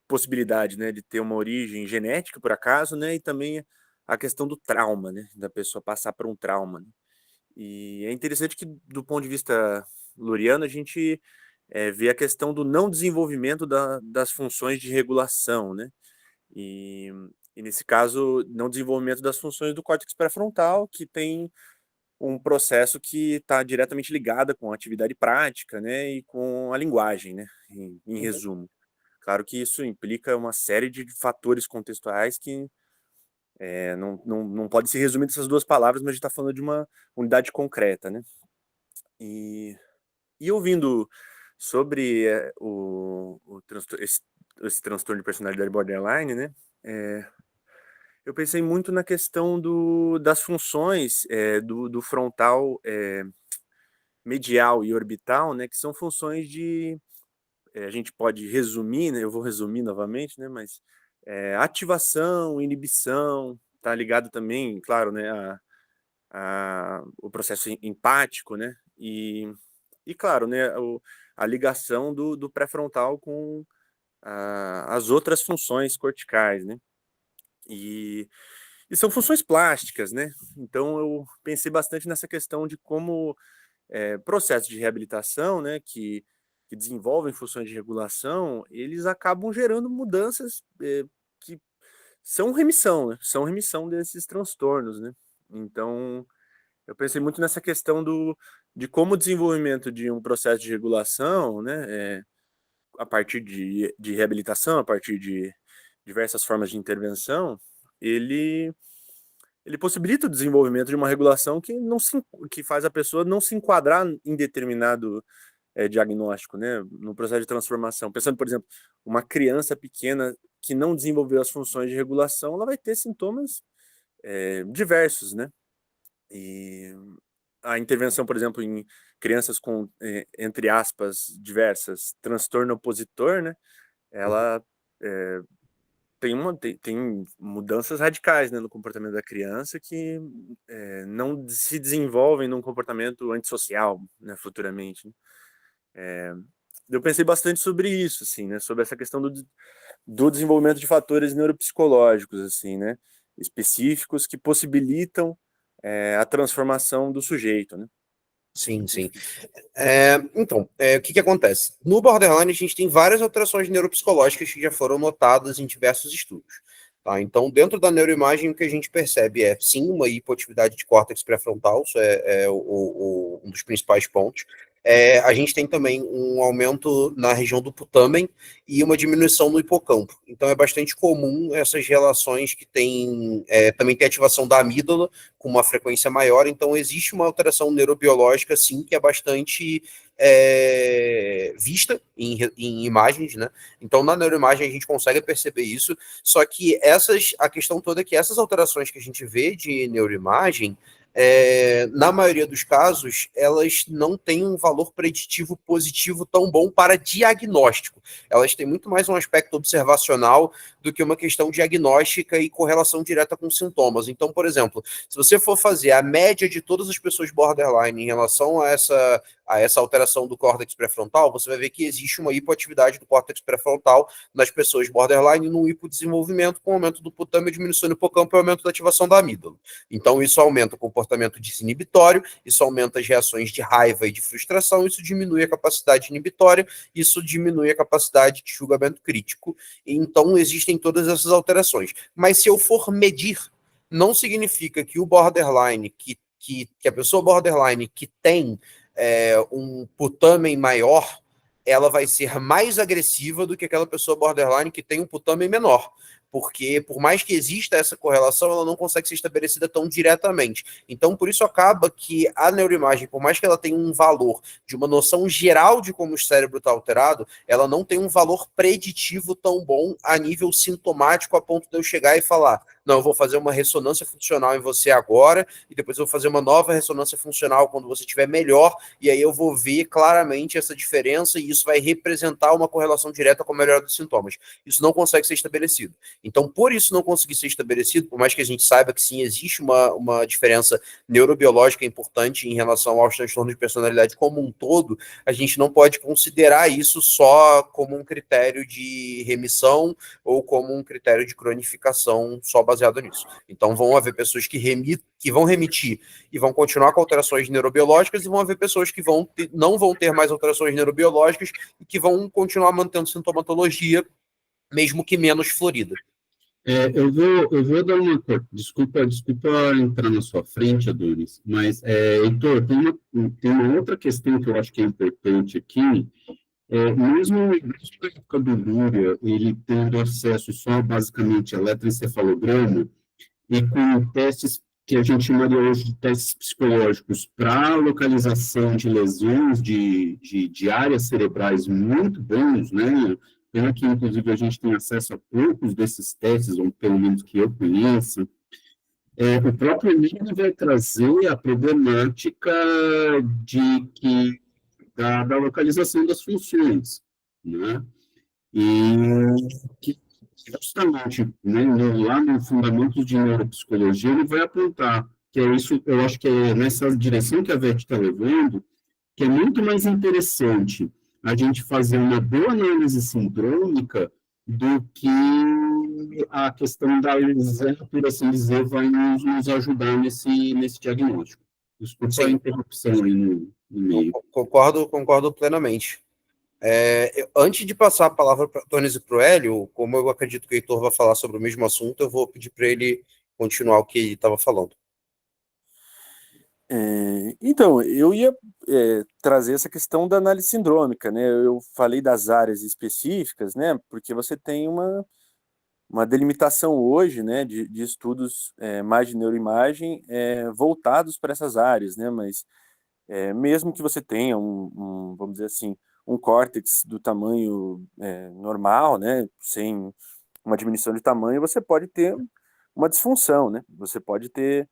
possibilidade, né, de ter uma origem genética, por acaso, né, e também a questão do trauma, né, da pessoa passar por um trauma, né? E é interessante que, do ponto de vista luriano, a gente vê a questão do não desenvolvimento das funções de regulação, né? E, e nesse caso, não desenvolvimento das funções do córtex pré-frontal, que tem um processo que está diretamente ligado com a atividade prática, né, e com a linguagem, né, em resumo. Claro que isso implica uma série de fatores contextuais que não pode se resumir nessas duas palavras, mas a gente está falando de uma unidade concreta, né. E ouvindo sobre esse transtorno de personalidade borderline, né, eu pensei muito na questão das funções do frontal medial e orbital, né, que são funções a gente pode resumir, né, eu vou resumir novamente, né, mas ativação, inibição, tá ligado também, claro, né, o processo empático, né, e claro, né, a ligação do pré-frontal com as outras funções corticais, né, e são funções plásticas, né, então eu pensei bastante nessa questão de como processos de reabilitação, né, que desenvolvem funções de regulação, eles acabam gerando mudanças que são remissão desses transtornos, né. Então, eu pensei muito nessa questão de como o desenvolvimento de um processo de regulação, né, a partir de reabilitação, a partir de diversas formas de intervenção, ele possibilita o desenvolvimento de uma regulação que faz a pessoa não se enquadrar em determinado diagnóstico, né, no processo de transformação. Pensando, por exemplo, uma criança pequena que não desenvolveu as funções de regulação, ela vai ter sintomas diversos, né? E a intervenção, por exemplo, em crianças com, entre aspas, diversas, transtorno opositor, né, ela tem mudanças radicais, né, no comportamento da criança que não se desenvolvem num comportamento antissocial, né, futuramente, né? Eu pensei bastante sobre isso, assim, né, sobre essa questão do desenvolvimento de fatores neuropsicológicos, assim, né, específicos que possibilitam a transformação do sujeito, né? Sim, sim. Então, o que acontece? No borderline, a gente tem várias alterações neuropsicológicas que já foram notadas em diversos estudos. Tá? Então, dentro da neuroimagem, o que a gente percebe é, sim, uma hipoatividade de córtex pré-frontal, isso é um dos principais pontos. A gente tem também um aumento na região do putamen e uma diminuição no hipocampo. Então, é bastante comum essas relações que também tem ativação da amígdala com uma frequência maior. Então, existe uma alteração neurobiológica, sim, que é bastante vista em imagens, né? Então, na neuroimagem, a gente consegue perceber isso. Só que a questão toda é que essas alterações que a gente vê de neuroimagem, na maioria dos casos, elas não têm um valor preditivo positivo tão bom para diagnóstico. Elas têm muito mais um aspecto observacional do que uma questão diagnóstica e correlação direta com sintomas. Então, por exemplo, se você for fazer a média de todas as pessoas borderline em relação a essa alteração do córtex pré-frontal, você vai ver que existe uma hipoatividade do córtex pré-frontal nas pessoas borderline num hipodesenvolvimento com aumento do putame, diminuição do hipocampo e aumento da ativação da amígdala. Então, isso aumenta o comportamento desinibitório, isso aumenta as reações de raiva e de frustração, isso diminui a capacidade inibitória, isso diminui a capacidade de julgamento crítico. Então, existem todas essas alterações. Mas se eu for medir, não significa que o borderline, que a pessoa borderline que tem um putamen maior, ela vai ser mais agressiva do que aquela pessoa borderline que tem um putamen menor. Porque, por mais que exista essa correlação, ela não consegue ser estabelecida tão diretamente. Então, por isso acaba que a neuroimagem, por mais que ela tenha um valor de uma noção geral de como o cérebro está alterado, ela não tem um valor preditivo tão bom a nível sintomático a ponto de eu chegar e falar, não, eu vou fazer uma ressonância funcional em você agora, e depois eu vou fazer uma nova ressonância funcional quando você estiver melhor, e aí eu vou ver claramente essa diferença, e isso vai representar uma correlação direta com a melhora dos sintomas. Isso não consegue ser estabelecido. Então, por isso não conseguir ser estabelecido, por mais que a gente saiba que sim, existe uma diferença neurobiológica importante em relação aos transtornos de personalidade como um todo, a gente não pode considerar isso só como um critério de remissão ou como um critério de cronificação só baseado nisso. Então, vão haver pessoas que vão remitir e vão continuar com alterações neurobiológicas e vão haver pessoas que não vão ter mais alterações neurobiológicas e que vão continuar mantendo sintomatologia, mesmo que menos florida. Eu vou dar uma. Desculpa entrar na sua frente, Adonis, mas, Heitor, tem uma outra questão que eu acho que é importante aqui. Mesmo na época do Lúria, ele tendo acesso só basicamente a eletroencefalograma e com testes que a gente chamaria hoje de testes psicológicos para localização de lesões de áreas cerebrais muito bons, né? Pena que, inclusive, a gente tem acesso a poucos desses testes, ou pelo menos que eu conheço. O próprio Emílio vai trazer a problemática da localização das funções, né? E que justamente, né, lá no Fundamentos de Neuropsicologia, ele vai apontar que é isso, eu acho que é nessa direção que a VET está levando, que é muito mais interessante a gente fazer uma boa análise sindrômica do que a questão da lesão, por assim dizer, vai nos ajudar nesse diagnóstico. Desculpa a interrupção aí no meio. Concordo plenamente. Antes de passar a palavra para o Tonis e para o Hélio, como eu acredito que o Heitor vai falar sobre o mesmo assunto, eu vou pedir para ele continuar o que ele estava falando. Então, eu ia trazer essa questão da análise sindrômica, né? Eu falei das áreas específicas, né? Porque você tem uma delimitação hoje, né, de estudos mais de neuroimagem voltados para essas áreas, né? Mas mesmo que você tenha vamos dizer assim, um córtex do tamanho normal, né? Sem uma diminuição de tamanho, você pode ter uma disfunção, né? Você pode ter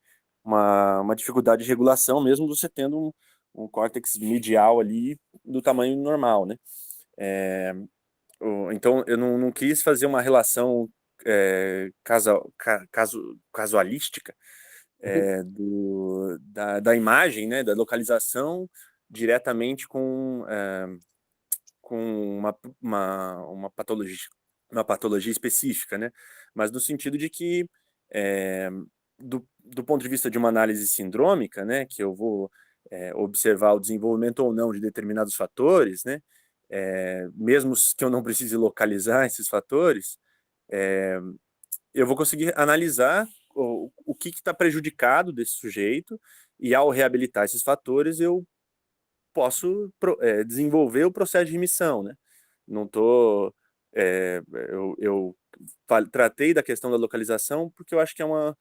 uma dificuldade de regulação, mesmo você tendo um córtex medial ali do tamanho normal, né? Então, eu não quis fazer uma relação casualística da imagem, né? Da localização diretamente com uma patologia específica, né? Mas no sentido de que do ponto de vista de uma análise sindrômica, né, que eu vou observar o desenvolvimento ou não de determinados fatores, né, mesmo que eu não precise localizar esses fatores, eu vou conseguir analisar o que está prejudicado desse sujeito, e ao reabilitar esses fatores, eu posso desenvolver o processo de remissão, né? Não estou... eu tratei da questão da localização porque eu acho que é uma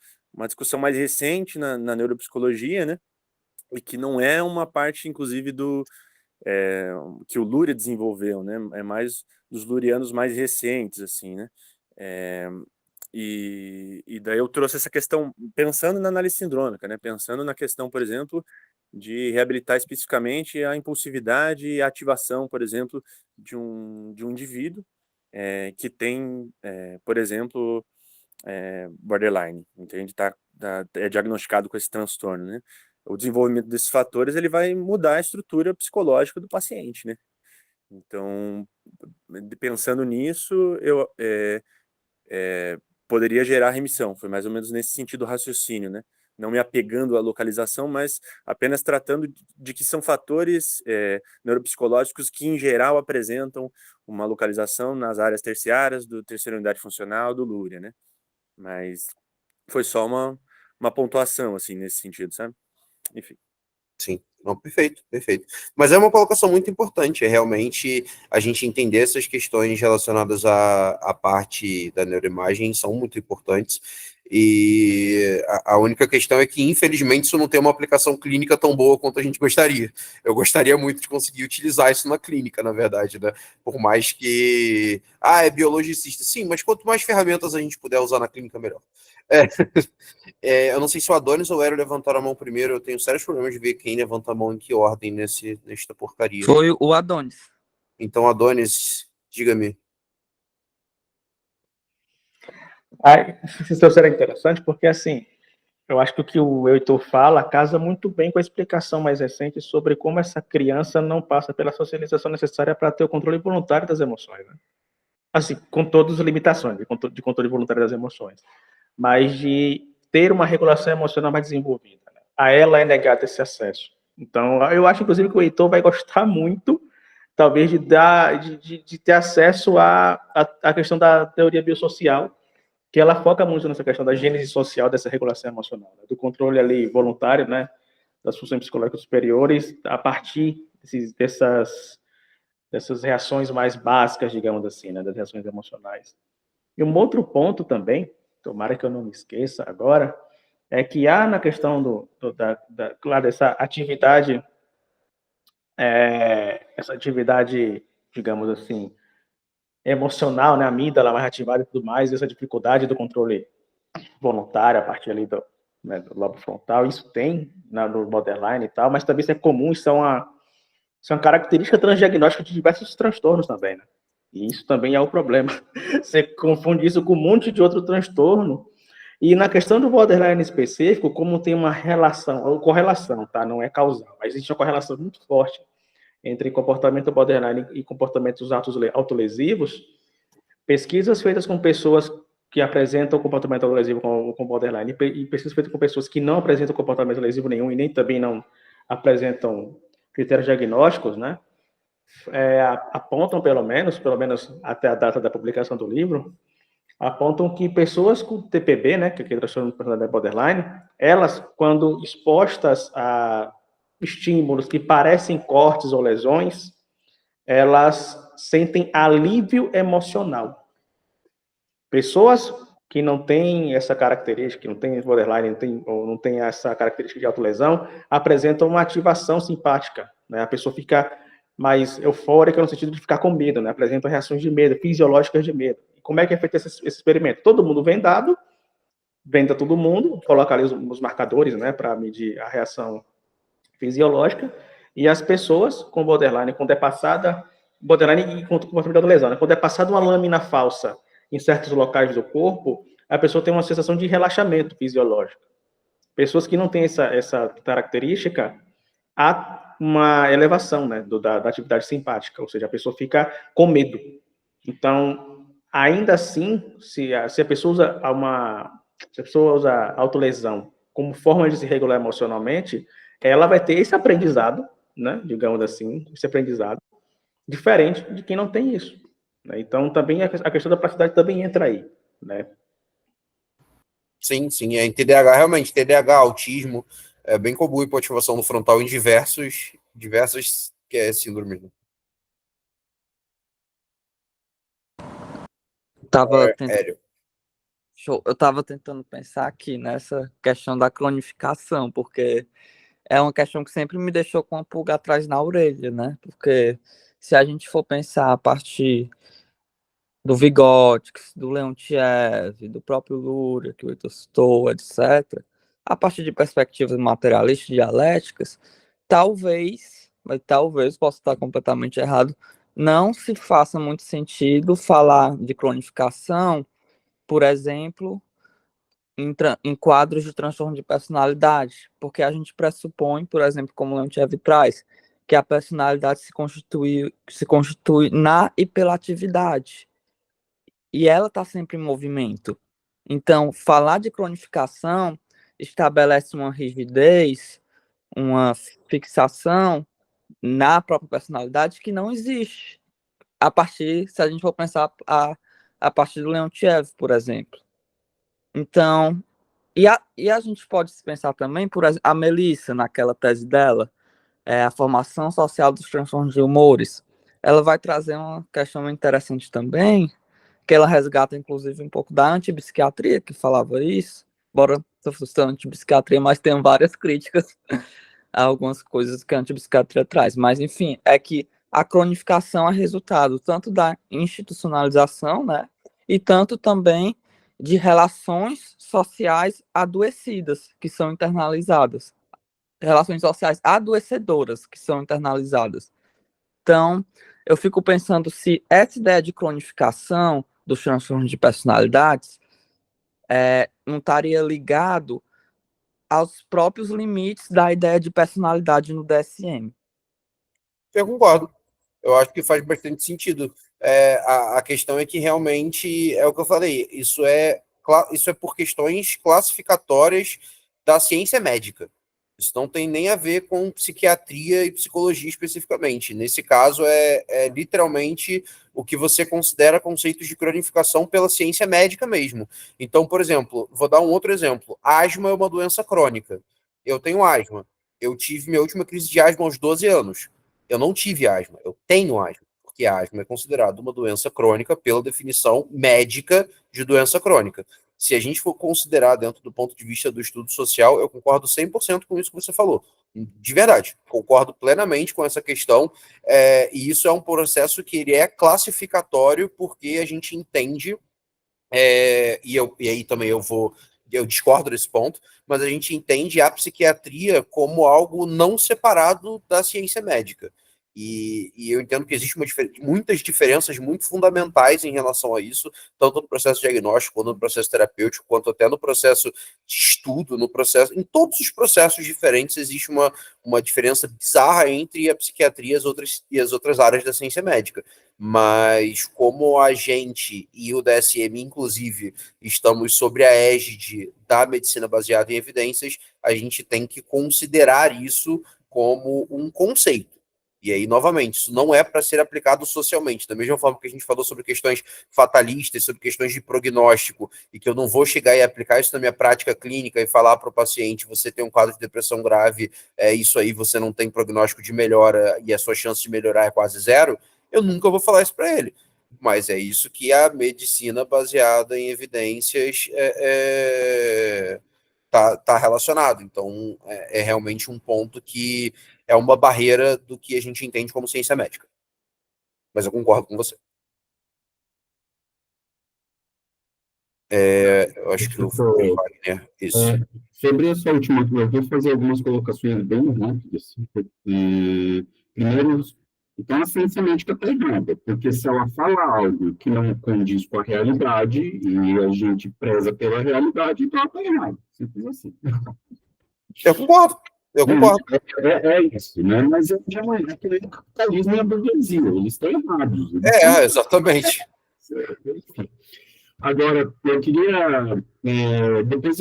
discussão mais recente na neuropsicologia, né? E que não é uma parte, inclusive, que o Luria desenvolveu, né? É mais dos lurianos mais recentes, assim, né? E daí eu trouxe essa questão, pensando na análise sindrômica, né? Pensando na questão, por exemplo, de reabilitar especificamente a impulsividade e a ativação, por exemplo, de um indivíduo que tem, por exemplo, borderline, entende? É diagnosticado com esse transtorno, né? O desenvolvimento desses fatores, ele vai mudar a estrutura psicológica do paciente, né? Então, pensando nisso, eu poderia gerar remissão. Foi mais ou menos nesse sentido o raciocínio, né? Não me apegando à localização, mas apenas tratando de que são fatores neuropsicológicos que, em geral, apresentam uma localização nas áreas terciárias do terceira unidade funcional do Luria, né? Mas foi só uma pontuação, assim, nesse sentido, sabe? Enfim. Sim, não, perfeito, perfeito. Mas é uma colocação muito importante, é realmente a gente entender essas questões relacionadas à parte da neuroimagem são muito importantes, e a única questão é que, infelizmente, isso não tem uma aplicação clínica tão boa quanto a gente gostaria. Eu gostaria muito de conseguir utilizar isso na clínica, na verdade, né? Por mais que... é biologicista. Sim, mas quanto mais ferramentas a gente puder usar na clínica, melhor. Eu não sei se o Adonis ou o Hélio levantaram a mão primeiro. Eu tenho sérios problemas de ver quem levanta a mão em que ordem nesta porcaria. Foi o Adonis. Então, Adonis, diga-me. Isso será interessante porque, assim, eu acho que o que o Heitor fala casa muito bem com a explicação mais recente sobre como essa criança não passa pela socialização necessária para ter o controle voluntário das emoções, né? Assim, com todas as limitações de controle voluntário das emoções, mas de ter uma regulação emocional mais desenvolvida, né? A ela é negado esse acesso. Então, eu acho, inclusive, que o Heitor vai gostar muito, talvez, de ter acesso à questão da teoria biosocial, que ela foca muito nessa questão da gênese social dessa regulação emocional, né? Do controle ali voluntário, né, das funções psicológicas superiores, a partir dessas reações mais básicas, digamos assim, né, das reações emocionais. E um outro ponto também, tomara que eu não me esqueça agora, é que há na questão claro, essa atividade, digamos assim, emocional, né, a amígdala mais ativada e tudo mais, essa dificuldade do controle voluntário a partir ali do lobo frontal, isso tem no borderline e tal, mas também isso é comum, isso é uma característica transdiagnóstica de diversos transtornos também, né? E isso também é o problema. Você confunde isso com um monte de outro transtorno. E na questão do borderline específico, como tem uma relação, ou correlação, tá? Não é causal, mas existe uma correlação muito forte entre comportamento borderline e comportamentos autolesivos, pesquisas feitas com pessoas que apresentam comportamento autolesivo com borderline e pesquisas feitas com pessoas que não apresentam comportamento lesivo nenhum e nem também não apresentam critérios diagnósticos, né? Apontam, pelo menos até a data da publicação do livro, apontam que pessoas com TPB, né, que é transtorno de personalidade borderline, elas, quando expostas a estímulos que parecem cortes ou lesões, elas sentem alívio emocional. Pessoas que não têm essa característica, que não têm borderline, não têm essa característica de autolesão, apresentam uma ativação simpática, né? A pessoa fica mais eufórica no sentido de ficar com medo, né? Apresenta reações de medo, fisiológicas de medo. E como é que é feito esse experimento? Todo mundo vendado, venda todo mundo, coloca ali os marcadores, né, para medir a reação fisiológica, e as pessoas com borderline, quando é passada, borderline e com comportamento de lesão, né? Quando é passada uma lâmina falsa em certos locais do corpo, a pessoa tem uma sensação de relaxamento fisiológico. Pessoas que não têm essa característica, há uma elevação, né, da atividade simpática, ou seja, a pessoa fica com medo. Então, ainda assim, se a pessoa usa autolesão como forma de se regular emocionalmente, ela vai ter esse aprendizado, né, digamos assim, esse aprendizado, diferente de quem não tem isso. Né? Então, também a questão da plasticidade também entra aí. Né? Sim, sim, é em TDAH, realmente, TDAH, autismo, é bem comum hipoativação no frontal em diversas síndromes. Né? Tava tentando, Hélio. eu tava tentando pensar aqui nessa questão da clonificação, porque é uma questão que sempre me deixou com a pulga atrás na orelha, né? Porque se a gente for pensar a partir do Vygotsky, do Leontiev, do próprio Luria, que o Heitor citou, etc., a partir de perspectivas materialistas e dialéticas, talvez, posso estar completamente errado, não se faça muito sentido falar de clonificação, por exemplo, em quadros de transtorno de personalidade, porque a gente pressupõe, por exemplo, como o Leontiev traz, que a personalidade se constitui na hiperatividade, e ela está sempre em movimento. Então, falar de cronificação estabelece uma rigidez, uma fixação na própria personalidade que não existe. Se a gente for pensar a partir do Leontiev, por exemplo. Então, e a gente pode pensar também, por exemplo, a Melissa, naquela tese dela, a formação social dos transtornos de humores. Ela vai trazer uma questão interessante também, que ela resgata, inclusive, um pouco da antipsiquiatria, que falava isso, embora estou frustrando a antipsiquiatria, mas tem várias críticas a algumas coisas que a antipsiquiatria traz. Mas, enfim, é que a cronificação é resultado tanto da institucionalização, né, e tanto também de relações sociais adoecidas, que são internalizadas. Relações sociais adoecedoras, que são internalizadas. Então, eu fico pensando se essa ideia de cronificação dos transtornos de personalidades não estaria ligado aos próprios limites da ideia de personalidade no DSM. Eu concordo. Eu acho que faz bastante sentido. A questão é que realmente é o que eu falei. Isso é por questões classificatórias da ciência médica. Isso não tem nem a ver com psiquiatria e psicologia especificamente. Nesse caso, é literalmente o que você considera conceitos de cronificação pela ciência médica mesmo. Então, por exemplo, vou dar um outro exemplo. Asma é uma doença crônica. Eu tenho asma. Eu tive minha última crise de asma aos 12 anos. Eu não tive asma, eu tenho asma, porque a asma é considerada uma doença crônica pela definição médica de doença crônica. Se a gente for considerar dentro do ponto de vista do estudo social, eu concordo 100% com isso que você falou. De verdade, concordo plenamente com essa questão, e isso é um processo que ele é classificatório, porque a gente entende, e aí também eu discordo desse ponto, mas a gente entende a psiquiatria como algo não separado da ciência médica. E eu entendo que existem muitas diferenças muito fundamentais em relação a isso, tanto no processo diagnóstico, quanto no processo terapêutico, quanto até no processo de estudo, em todos os processos diferentes existe uma diferença bizarra entre a psiquiatria e as outras áreas da ciência médica. Mas como a gente e o DSM, inclusive, estamos sobre a égide da medicina baseada em evidências, a gente tem que considerar isso como um conceito. E aí, novamente, isso não é para ser aplicado socialmente. Da mesma forma que a gente falou sobre questões fatalistas, sobre questões de prognóstico, e que eu não vou chegar e aplicar isso na minha prática clínica e falar para o paciente, você tem um quadro de depressão grave, isso aí, você não tem prognóstico de melhora e a sua chance de melhorar é quase zero, eu nunca vou falar isso para ele. Mas é isso que a medicina baseada em evidências tá relacionado. Então, é realmente um ponto que é uma barreira do que a gente entende como ciência médica. Mas eu concordo com você. Eu acho que o Wagner, isso. Sobre essa última, eu vou fazer algumas colocações bem rápidas. Primeiro, então a ciência médica está errada, porque se ela fala algo que não condiz com a realidade, e a gente preza pela realidade, então ela está errada. Simples assim. Eu concordo. É isso, né? Mas é que o capitalismo e a burguesia, eles estão errados. Exatamente. Agora, eu queria. Depois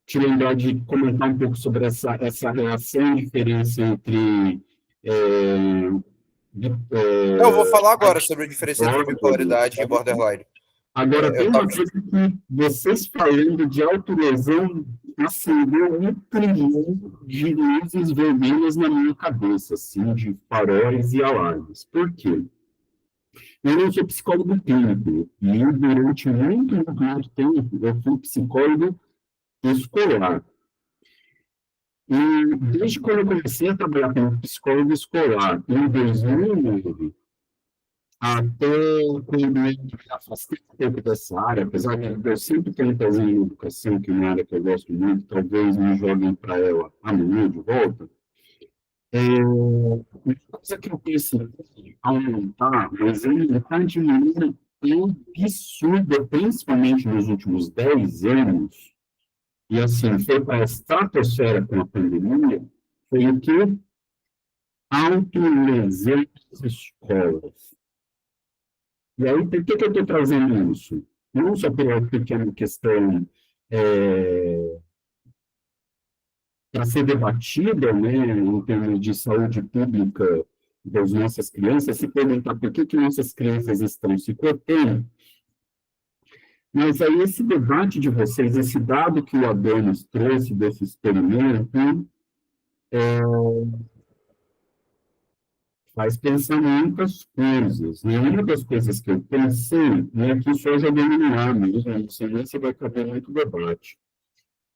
te lembrar de comentar um pouco sobre essa relação e diferença entre Eu vou falar agora sobre a diferença entre bipolaridade e borderline. borderline. Agora, tem Eu uma tava... coisa que vocês falando de autolesão acendeu um trilhão de luzes vermelhas na minha cabeça, assim, de faróis e alarmes. Por quê? Eu não sou psicólogo clínico, e durante muito tempo eu fui psicólogo escolar. E desde quando eu comecei a trabalhar como psicólogo escolar, em 2009, até quando eu me afastei um pouco dessa área, apesar de eu sempre ter fazer em educação, que é uma área que eu gosto muito, talvez me joguem para ela amanhã de volta, uma coisa que eu percebi aumentar, mas aumentar de maneira absurda, principalmente nos últimos 10 anos, e assim, foi para a estratosfera com a pandemia, foi o que autolesão das escolas. E aí, por que eu estou trazendo isso? Não só pela pequena questão para ser debatida, né, em termos de saúde pública das nossas crianças, se perguntar por que nossas crianças estão se cortando, mas aí esse debate de vocês, esse dado que o Adonis trouxe desse experimento, faz pensar muitas coisas. E uma das coisas que eu pensei, e aqui só jogando no ar mesmo, não sei nem se vai caber muito debate,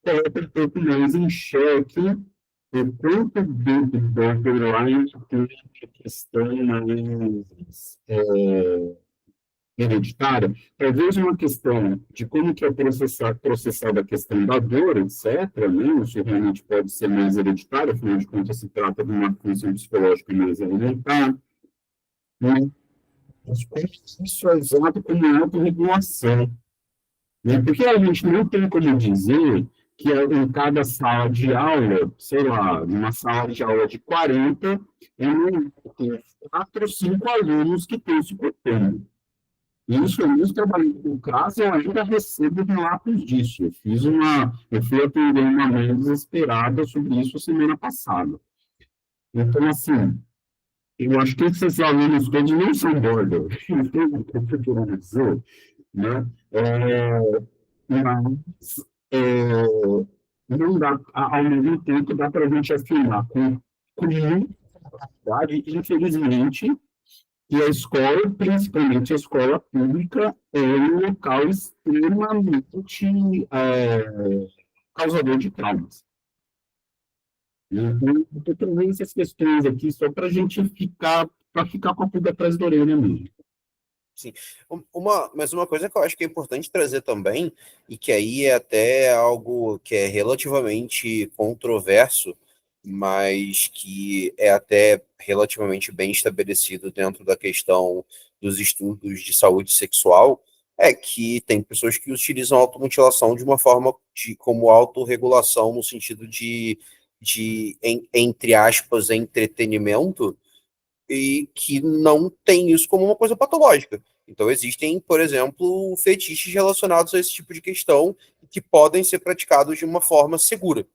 coloca um pouco mais em xeque o quanto do borderline tem a questão mais hereditária, talvez uma questão de como que é processada a questão da dor, etc., né? Isso realmente pode ser mais hereditário, afinal de contas se trata de uma função psicológica mais elementar, né? Isso é usado como autorregulação, né? Porque a gente não tem como dizer que em cada sala de aula, sei lá, numa sala de aula de 40, eu não tenho 4 ou 5 alunos que estão se cortando. Isso, eu mesmo trabalhando com CRAS, eu ainda recebo relatos disso. Eu fui atender uma mãe desesperada sobre isso semana passada. Então, assim, eu acho que esses alunos todos não são border, entende o que eu estou querendo dizer, né? Mas, não dá, ao mesmo tempo, dá para a gente afirmar com muita claridade, infelizmente, que a escola, principalmente a escola pública, é um local extremamente causador de traumas. Então, eu estou trazendo essas questões aqui só para a gente ficar com a pulga atrás da orelha mesmo. Sim. Mas uma coisa que eu acho que é importante trazer também, e que aí é até algo que é relativamente controverso, mas que é até relativamente bem estabelecido dentro da questão dos estudos de saúde sexual, é que tem pessoas que utilizam a automutilação de uma forma como autorregulação, no sentido entre aspas, entretenimento, e que não tem isso como uma coisa patológica. Então, existem, por exemplo, fetiches relacionados a esse tipo de questão que podem ser praticados de uma forma segura.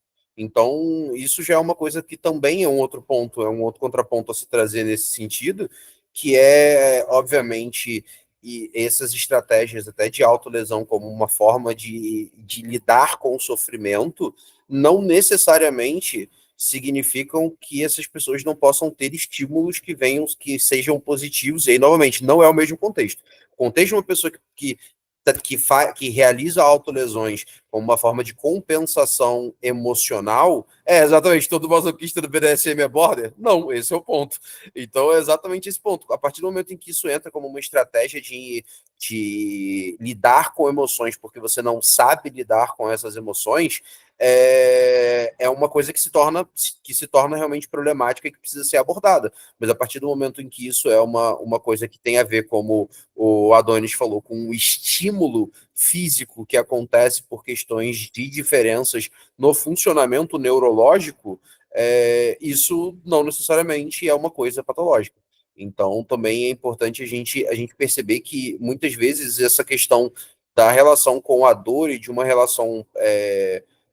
Então, isso já é uma coisa que também é um outro ponto, é um outro contraponto a se trazer nesse sentido, que é, obviamente, e essas estratégias até de autolesão como uma forma de lidar com o sofrimento, não necessariamente significam que essas pessoas não possam ter estímulos que venham, que sejam positivos. E aí, novamente, não é o mesmo contexto. O contexto de uma pessoa que realiza autolesões como uma forma de compensação emocional, é exatamente todo masoquista do BDSM é border? Não, esse é o ponto. Então é exatamente esse ponto. A partir do momento em que isso entra como uma estratégia de lidar com emoções, porque você não sabe lidar com essas emoções, é uma coisa que se torna realmente problemática e que precisa ser abordada. Mas a partir do momento em que isso é uma coisa que tem a ver, como o Adonis falou, com o estímulo físico que acontece por questões de diferenças no funcionamento neurológico, isso não necessariamente é uma coisa patológica. Então, também é importante a gente perceber que, muitas vezes, essa questão da relação com a dor e de uma relação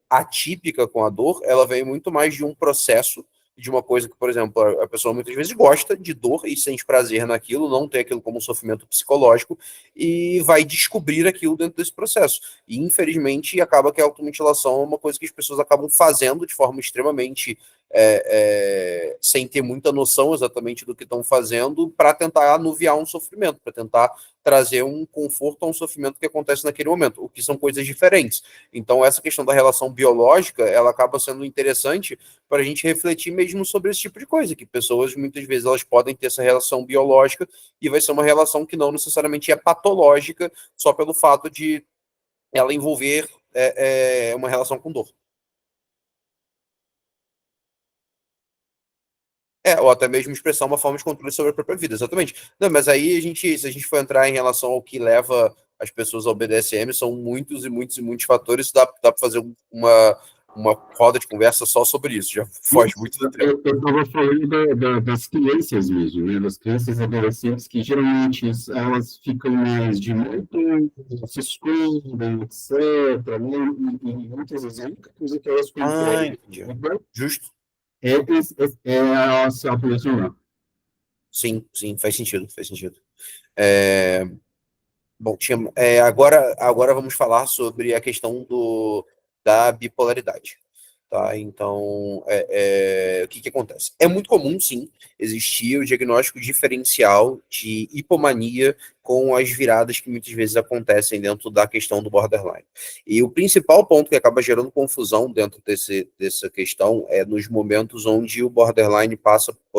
atípica com a dor, ela vem muito mais de um processo, de uma coisa que, por exemplo, a pessoa muitas vezes gosta de dor e sente prazer naquilo, não tem aquilo como um sofrimento psicológico e vai descobrir aquilo dentro desse processo. E, infelizmente, acaba que a automutilação é uma coisa que as pessoas acabam fazendo de forma extremamente sem ter muita noção exatamente do que estão fazendo para tentar anuviar um sofrimento, para tentar trazer um conforto a um sofrimento que acontece naquele momento, o que são coisas diferentes. Então, essa questão da relação biológica, ela acaba sendo interessante para a gente refletir mesmo sobre esse tipo de coisa, que pessoas, muitas vezes, elas podem ter essa relação biológica e vai ser uma relação que não necessariamente é patológica só pelo fato de ela envolver uma relação com dor. Ou até mesmo expressar uma forma de controle sobre a própria vida, exatamente. Não, mas aí se a gente for entrar em relação ao que leva as pessoas ao BDSM, são muitos e muitos e muitos fatores, dá para fazer uma roda de conversa só sobre isso, já foge muito do tema. Eu estava falando das crianças mesmo, né? Das crianças e adolescentes que geralmente elas ficam mais de muito, se escondem, etc. Né? E muitas vezes a única coisa que elas conseguem Justo. é a se autolesionar. Sim, faz sentido, faz sentido. Bom, agora vamos falar sobre a questão da bipolaridade. Tá? Então, o que acontece? É muito comum, sim, existir o diagnóstico diferencial de hipomania com as viradas que muitas vezes acontecem dentro da questão do borderline. E o principal ponto que acaba gerando confusão dentro dessa questão é nos momentos onde a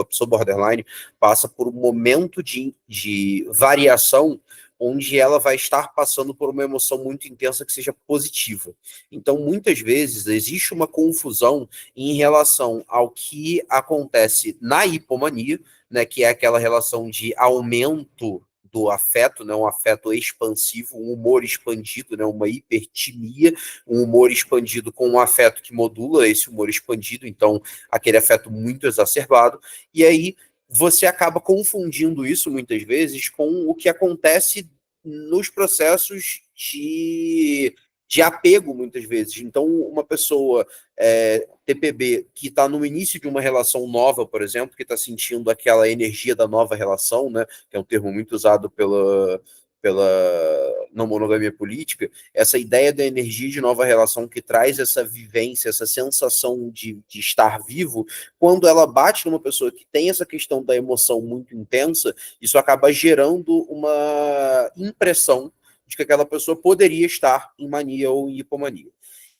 pessoa borderline passa por um momento de variação onde ela vai estar passando por uma emoção muito intensa que seja positiva. Então, muitas vezes, existe uma confusão em relação ao que acontece na hipomania, né, que é aquela relação de aumento do afeto, né, um afeto expansivo, um humor expandido, né, uma hipertimia, um humor expandido com um afeto que modula esse humor expandido, então aquele afeto muito exacerbado, e aí você acaba confundindo isso muitas vezes com o que acontece nos processos de apego, muitas vezes. Então, uma pessoa TPB que está no início de uma relação nova, por exemplo, que está sentindo aquela energia da nova relação, né, que é um termo muito usado pela não monogamia política, essa ideia da energia de nova relação que traz essa vivência, essa sensação de estar vivo, quando ela bate numa pessoa que tem essa questão da emoção muito intensa, isso acaba gerando uma impressão de que aquela pessoa poderia estar em mania ou em hipomania.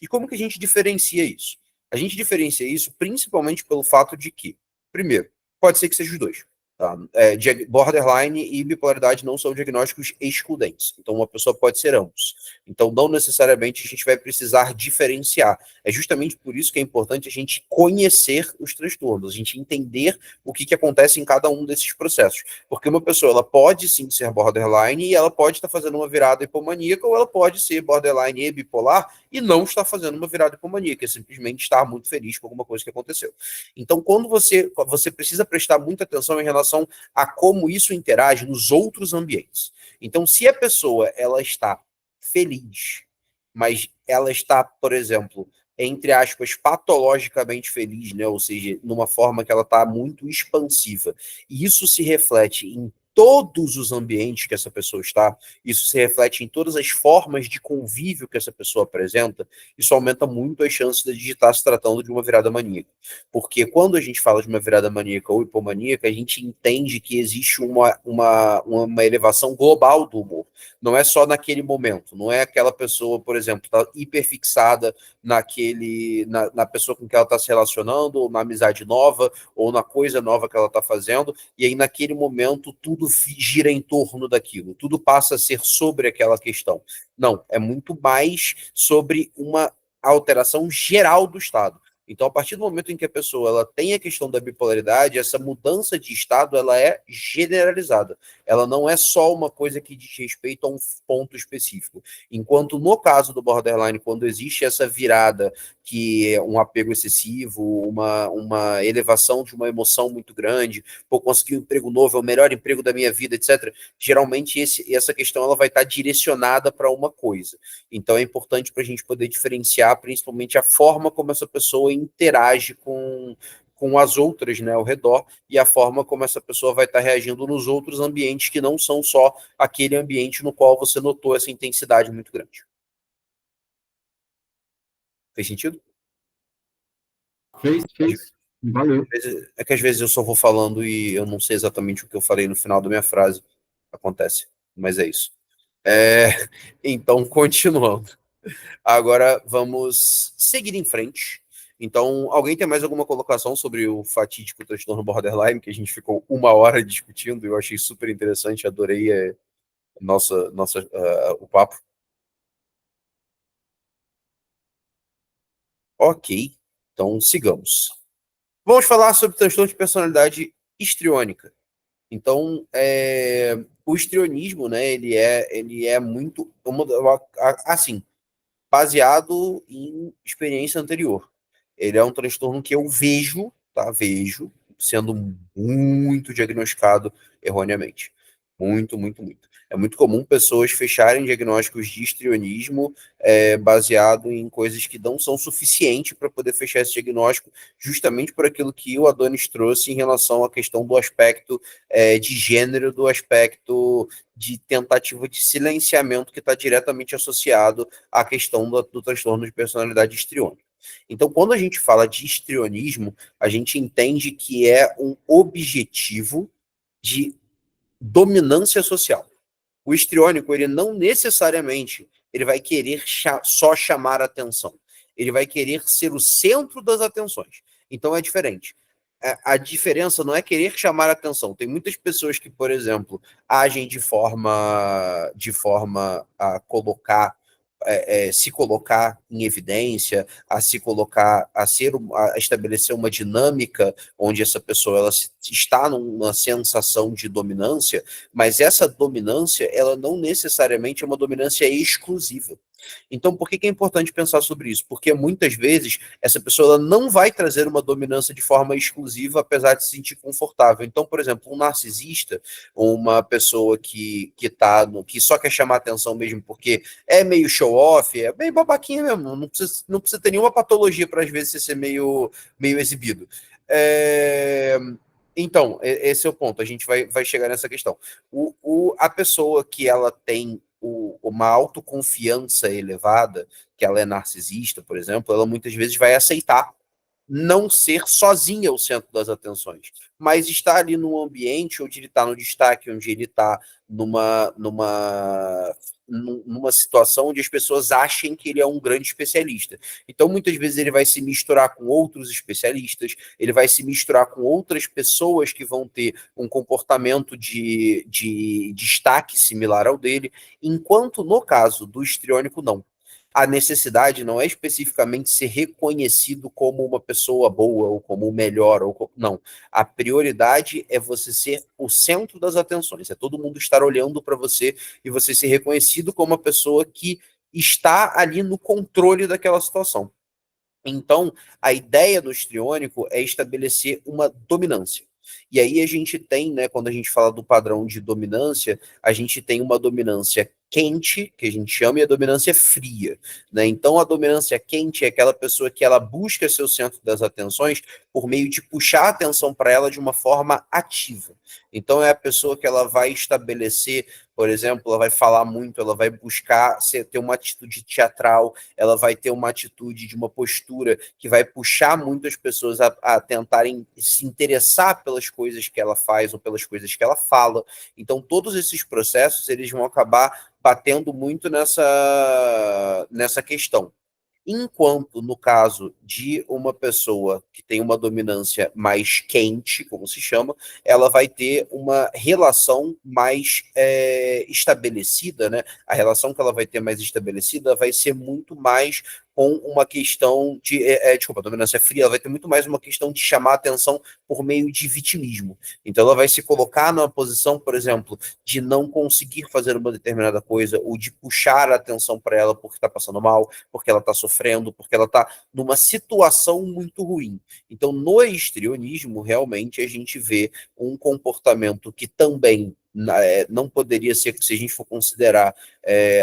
E como que a gente diferencia isso? A gente diferencia isso principalmente pelo fato de que, primeiro, pode ser que seja os dois. Tá? Borderline e bipolaridade não são diagnósticos excludentes. Então, uma pessoa pode ser ambos. Então, não necessariamente a gente vai precisar diferenciar. É justamente por isso que é importante a gente conhecer os transtornos, a gente entender o que acontece em cada um desses processos. Porque uma pessoa ela pode sim ser borderline e ela pode estar fazendo uma virada hipomaníaca, ou ela pode ser borderline e bipolar e não estar fazendo uma virada hipomaníaca, é simplesmente estar muito feliz com alguma coisa que aconteceu. Então, quando você precisa prestar muita atenção em relação a como isso interage nos outros ambientes. Então, se a pessoa ela está feliz, mas ela está, por exemplo, entre aspas, patologicamente feliz, né? Ou seja, numa forma que ela está muito expansiva, e isso se reflete em todos os ambientes que essa pessoa está, isso se reflete em todas as formas de convívio que essa pessoa apresenta, isso aumenta muito as chances de estar se tratando de uma virada maníaca. Porque quando a gente fala de uma virada maníaca ou hipomaníaca, a gente entende que existe uma elevação global do humor. Não é só naquele momento, não é aquela pessoa, por exemplo, está hiperfixada na pessoa com que ela está se relacionando, ou na amizade nova, ou na coisa nova que ela está fazendo, e aí naquele momento tudo gira em torno daquilo, tudo passa a ser sobre aquela questão. Não, é muito mais sobre uma alteração geral do estado. Então, a partir do momento em que a pessoa ela tem a questão da bipolaridade, essa mudança de estado ela é generalizada. Ela não é só uma coisa que diz respeito a um ponto específico. Enquanto no caso do borderline, quando existe essa virada, que é um apego excessivo, uma elevação de uma emoção muito grande, pô, conseguir um emprego novo, é o melhor emprego da minha vida, etc. Geralmente essa questão ela vai estar direcionada para uma coisa. Então é importante para a gente poder diferenciar principalmente a forma como essa pessoa interage com as outras, né, ao redor, e a forma como essa pessoa vai estar reagindo nos outros ambientes que não são só aquele ambiente no qual você notou essa intensidade muito grande. Fez sentido? Fez. Valeu. É que às vezes eu só vou falando e eu não sei exatamente o que eu falei no final da minha frase. Acontece, mas é isso. Então, continuando. Agora vamos seguir em frente. Então, alguém tem mais alguma colocação sobre o fatídico transtorno borderline, que a gente ficou 1 hora discutindo e eu achei super interessante, adorei o papo. Ok, então sigamos. Vamos falar sobre transtorno de personalidade histriônica. Então, o histrionismo, né, ele é muito, assim, baseado em experiência anterior. Ele é um transtorno que eu vejo, tá? Vejo, sendo muito diagnosticado erroneamente. Muito, muito, muito. É muito comum pessoas fecharem diagnósticos de histrionismo baseado em coisas que não são suficientes para poder fechar esse diagnóstico, justamente por aquilo que o Adonis trouxe em relação à questão do aspecto de gênero, do aspecto de tentativa de silenciamento que está diretamente associado à questão do transtorno de personalidade histriônica. Então, quando a gente fala de histrionismo, a gente entende que é um objetivo de dominância social. O histriônico, ele não necessariamente ele vai querer só chamar atenção. Ele vai querer ser o centro das atenções. Então é diferente. A diferença não é querer chamar atenção. Tem muitas pessoas que, por exemplo, agem de forma a colocar se colocar em evidência, a se colocar, a estabelecer uma dinâmica onde essa pessoa ela está numa sensação de dominância, mas essa dominância ela não necessariamente é uma dominância exclusiva. Então, por que é importante pensar sobre isso? Porque muitas vezes essa pessoa ela não vai trazer uma dominância de forma exclusiva, apesar de se sentir confortável. Então, por exemplo, um narcisista, uma pessoa que só quer chamar atenção mesmo porque é meio show-off, é bem babaquinha mesmo, não precisa ter nenhuma patologia para às vezes ser meio exibido. Então, esse é o ponto, a gente vai chegar nessa questão. A pessoa que ela tem uma autoconfiança elevada, que ela é narcisista, por exemplo, ela muitas vezes vai aceitar não ser sozinha o centro das atenções, mas estar ali num ambiente onde ele está no destaque, onde ele está numa situação onde as pessoas achem que ele é um grande especialista. Então, muitas vezes, ele vai se misturar com outros especialistas, ele vai se misturar com outras pessoas que vão ter um comportamento de destaque similar ao dele, enquanto no caso do histriônico, não. A necessidade não é especificamente ser reconhecido como uma pessoa boa, ou como o melhor, não. A prioridade é você ser o centro das atenções, é todo mundo estar olhando para você e você ser reconhecido como uma pessoa que está ali no controle daquela situação. Então, a ideia do histriônico é estabelecer uma dominância. E aí a gente tem, né, quando a gente fala do padrão de dominância, a gente tem uma dominância quente, que a gente chama, e a dominância fria, né? Então a dominância quente é aquela pessoa que ela busca seu centro das atenções por meio de puxar a atenção para ela de uma forma ativa. Então é a pessoa que ela vai estabelecer, por exemplo, ela vai falar muito, ela vai buscar ter uma atitude teatral, ela vai ter uma atitude de uma postura que vai puxar muitas pessoas a tentarem se interessar pelas coisas que ela faz ou pelas coisas que ela fala. Então todos esses processos eles vão acabar batendo muito nessa questão. Enquanto, no caso de uma pessoa que tem uma dominância mais quente, como se chama, ela vai ter uma relação mais estabelecida, né? A relação que ela vai ter mais estabelecida vai ser muito mais com uma questão de, desculpa, a dominância fria, ela vai ter muito mais uma questão de chamar a atenção por meio de vitimismo. Então ela vai se colocar numa posição, por exemplo, de não conseguir fazer uma determinada coisa, ou de puxar a atenção para ela porque está passando mal, porque ela está sofrendo, porque ela está numa situação muito ruim. Então, no histrionismo, realmente, a gente vê um comportamento que também não poderia ser, se a gente for considerar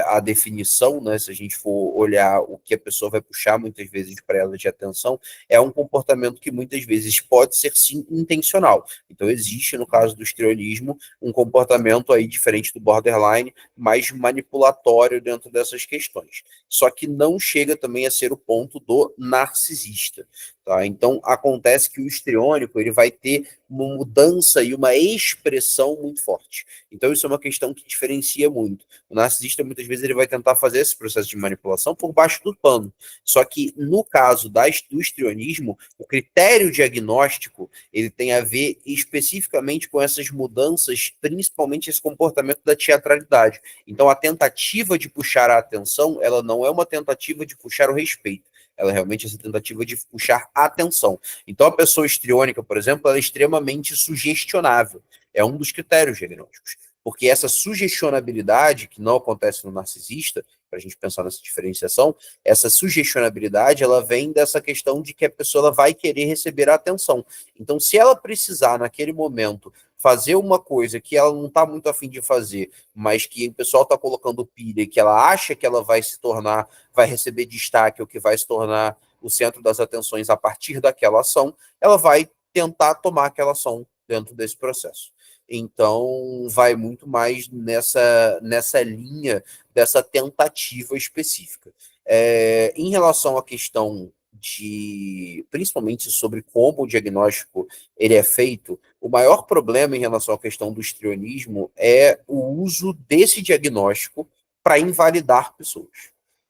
a definição, né, se a gente for olhar o que a pessoa vai puxar muitas vezes para ela de atenção, é um comportamento que muitas vezes pode ser sim intencional. Então existe, no caso do histrionismo, um comportamento aí diferente do borderline, mais manipulatório dentro dessas questões. Só que não chega também a ser o ponto do narcisista. Tá? Então acontece que o histriônico ele vai ter uma mudança e uma expressão muito forte. Então isso é uma questão que diferencia muito. O narcisista muitas vezes ele vai tentar fazer esse processo de manipulação por baixo do pano. Só que no caso do histrionismo, o critério diagnóstico ele tem a ver especificamente com essas mudanças, principalmente esse comportamento da teatralidade. Então a tentativa de puxar a atenção, ela não é uma tentativa de puxar o respeito. Ela realmente é essa tentativa de puxar a atenção. Então, a pessoa histriônica, por exemplo, ela é extremamente sugestionável. É um dos critérios diagnósticos. Porque essa sugestionabilidade, que não acontece no narcisista, para a gente pensar nessa diferenciação, essa sugestionabilidade, ela vem dessa questão de que a pessoa ela vai querer receber a atenção. Então, se ela precisar, naquele momento, fazer uma coisa que ela não está muito afim de fazer, mas que o pessoal está colocando pilha e que ela acha que ela vai se tornar, vai receber destaque ou que vai se tornar o centro das atenções a partir daquela ação, ela vai tentar tomar aquela ação dentro desse processo. Então, vai muito mais nessa linha dessa tentativa específica. Em relação à questão principalmente sobre como o diagnóstico ele é feito, o maior problema em relação à questão do histrionismo é o uso desse diagnóstico para invalidar pessoas.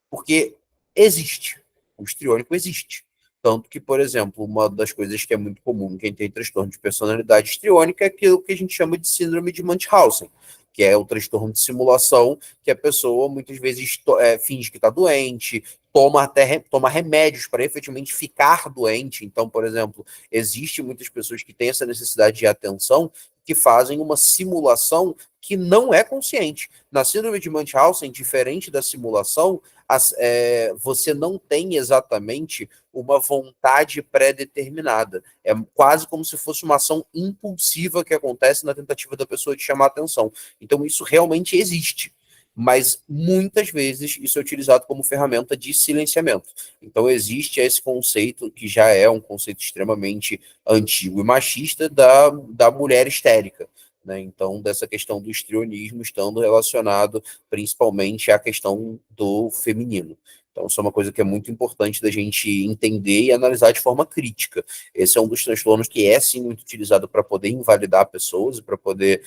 Porque existe, o histriônico existe. Tanto que, por exemplo, uma das coisas que é muito comum em quem tem transtorno de personalidade histriônica é aquilo que a gente chama de síndrome de Munchausen, que é o transtorno de simulação, que a pessoa muitas vezes finge que está doente, toma remédios para efetivamente ficar doente. Então, por exemplo, existe muitas pessoas que têm essa necessidade de atenção que fazem uma simulação que não é consciente. Na síndrome de Munchausen, diferente da simulação, você não tem exatamente uma vontade pré-determinada. É quase como se fosse uma ação impulsiva que acontece na tentativa da pessoa de chamar a atenção. Então, isso realmente existe. Mas muitas vezes isso é utilizado como ferramenta de silenciamento. Então existe esse conceito, que já é um conceito extremamente antigo e machista, da mulher histérica. Né? Então, dessa questão do histrionismo estando relacionado principalmente à questão do feminino. Então, isso é uma coisa que é muito importante da gente entender e analisar de forma crítica. Esse é um dos transtornos que é, sim, muito utilizado para poder invalidar pessoas, para poder,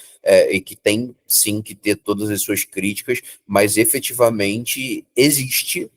e que tem, sim, que ter todas as suas críticas, mas efetivamente existe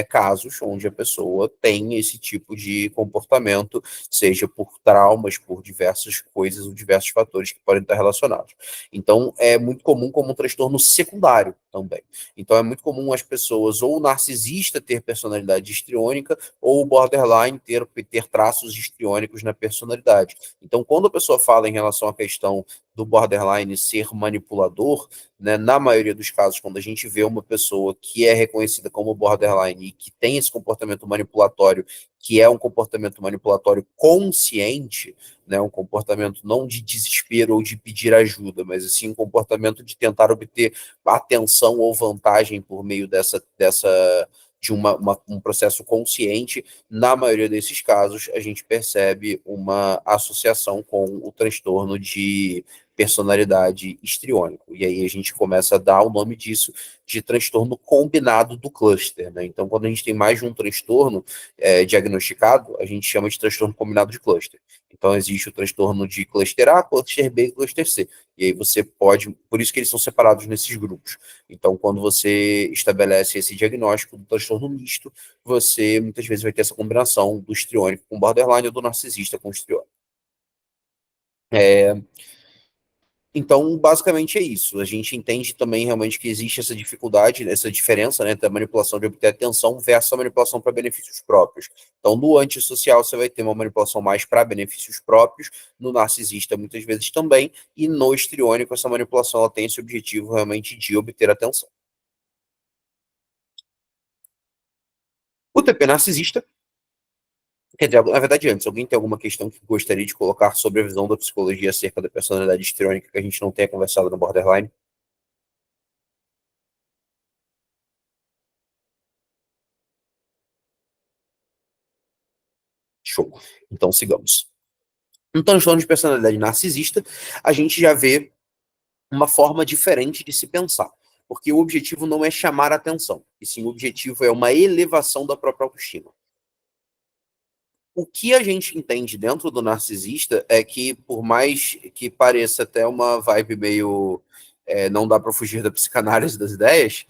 casos onde a pessoa tem esse tipo de comportamento, seja por traumas, por diversas coisas ou diversos fatores que podem estar relacionados. Então, é muito comum como um transtorno secundário também. Então, é muito comum as pessoas, ou o narcisista ter personalidade histriônica, ou o borderline ter traços histriônicos na personalidade. Então, quando a pessoa fala em relação à questão do borderline ser manipulador, né, na maioria dos casos, quando a gente vê uma pessoa que é reconhecida como borderline e que tem esse comportamento manipulatório, que é um comportamento manipulatório consciente, né, um comportamento não de desespero ou de pedir ajuda, mas assim um comportamento de tentar obter atenção ou vantagem por meio de um processo consciente, na maioria desses casos, a gente percebe uma associação com o transtorno de personalidade histriônico. E aí a gente começa a dar o nome disso de transtorno combinado do cluster. Né? Então, quando a gente tem mais de um transtorno diagnosticado, a gente chama de transtorno combinado de cluster. Então, existe o transtorno de cluster A, cluster B e cluster C. E aí você pode, por isso que eles são separados nesses grupos. Então, quando você estabelece esse diagnóstico do transtorno misto, você muitas vezes vai ter essa combinação do histriônico com borderline ou do narcisista com histriônico. Então, basicamente é isso. A gente entende também realmente que existe essa dificuldade, essa diferença, né, da manipulação de obter atenção versus a manipulação para benefícios próprios. Então, no antissocial, você vai ter uma manipulação mais para benefícios próprios, no narcisista, muitas vezes também, e no histriônico, essa manipulação ela tem esse objetivo realmente de obter atenção. O TP narcisista, quer dizer, na verdade, antes, alguém tem alguma questão que gostaria de colocar sobre a visão da psicologia acerca da personalidade histriônica que a gente não tenha conversado no Borderline? Show. Então, sigamos. Então, falando de personalidade narcisista, a gente já vê uma forma diferente de se pensar. Porque o objetivo não é chamar a atenção, e sim o objetivo é uma elevação da própria autoestima. O que a gente entende dentro do narcisista é que, por mais que pareça até uma vibe meio não dá para fugir da psicanálise das ideias,